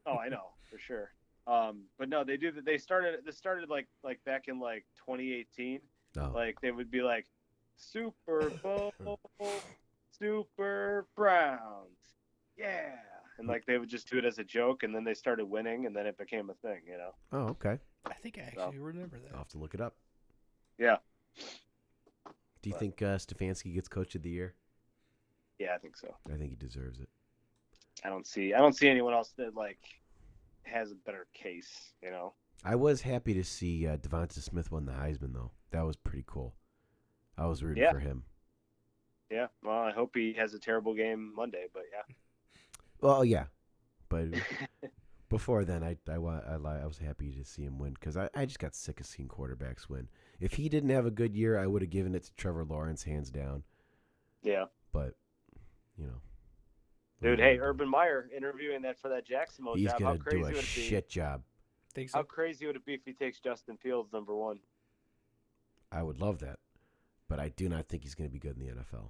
Oh, I know for sure. But no, they do that. This started like back in like 2018. Oh. Like they would be like Super Bowl, Super Browns, yeah, and like they would just do it as a joke, and then they started winning, and then it became a thing, you know. Oh, okay. I think I actually remember that. I'll have to look it up. Yeah. Do you think Stefanski gets Coach of the Year? Yeah, I think so. I think he deserves it. I don't see anyone else that like has a better case, you know. I was happy to see Devonta Smith won the Heisman, though. That was pretty cool. I was rooting for him. Yeah. Well, I hope he has a terrible game Monday, but yeah. Well, yeah, but before then, I was happy to see him win because I just got sick of seeing quarterbacks win. If he didn't have a good year, I would have given it to Trevor Lawrence hands down. Yeah. But you know, dude, hey, Urban Meyer interviewing that for that Jacksonville he's job. gonna How crazy do would a it be? shit job. Think so? How crazy would it be if he takes Justin Fields number 1? I would love that, but I do not think he's going to be good in the NFL.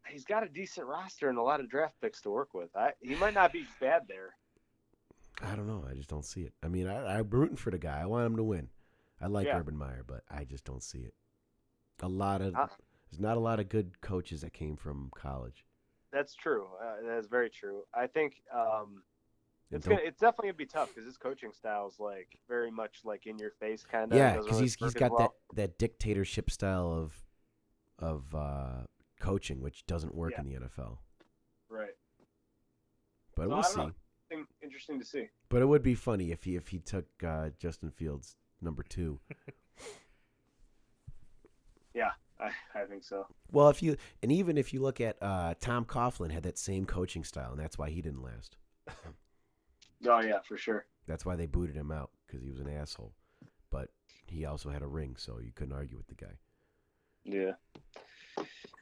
He's got a decent roster and a lot of draft picks to work with. He might not be bad there. I don't know. I just don't see it. I mean, I'm rooting for the guy. I want him to win. I like Yeah. Urban Meyer, but I just don't see it. There's not a lot of good coaches that came from college. That's true. That's very true. I think And it's definitely gonna be tough because his coaching style is like very much like in your face kind of. Yeah, because he's got that dictatorship style of coaching, which doesn't work in the NFL. Right. But So, we'll I don't see. know. Interesting to see. But it would be funny if he took Justin Fields number 2. Yeah, I think so. Well, even if you look at Tom Coughlin had that same coaching style, and that's why he didn't last. Oh yeah, for sure. That's why they booted him out because he was an asshole. But he also had a ring, so you couldn't argue with the guy. Yeah.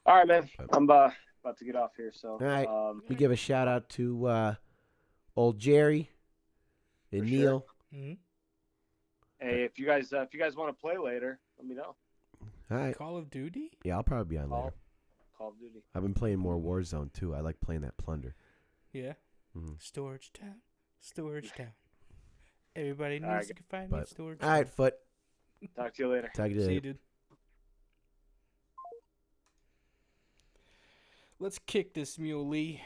All right, man. I'm about to get off here. So. All right. We give a shout out to old Jerry and For Neil. sure. Mm-hmm. Hey, if you guys want to play later, let me know. All right. Call of Duty? Yeah, I'll probably be on later. Call of Duty. I've been playing more Warzone too. I like playing that Plunder. Yeah. Mhm. Storage Town. Storage Town. Everybody knows All right, you can find me at Storage All right, Town. Foot. Talk to you later. Talk to you See you, later. dude. Let's kick this muley.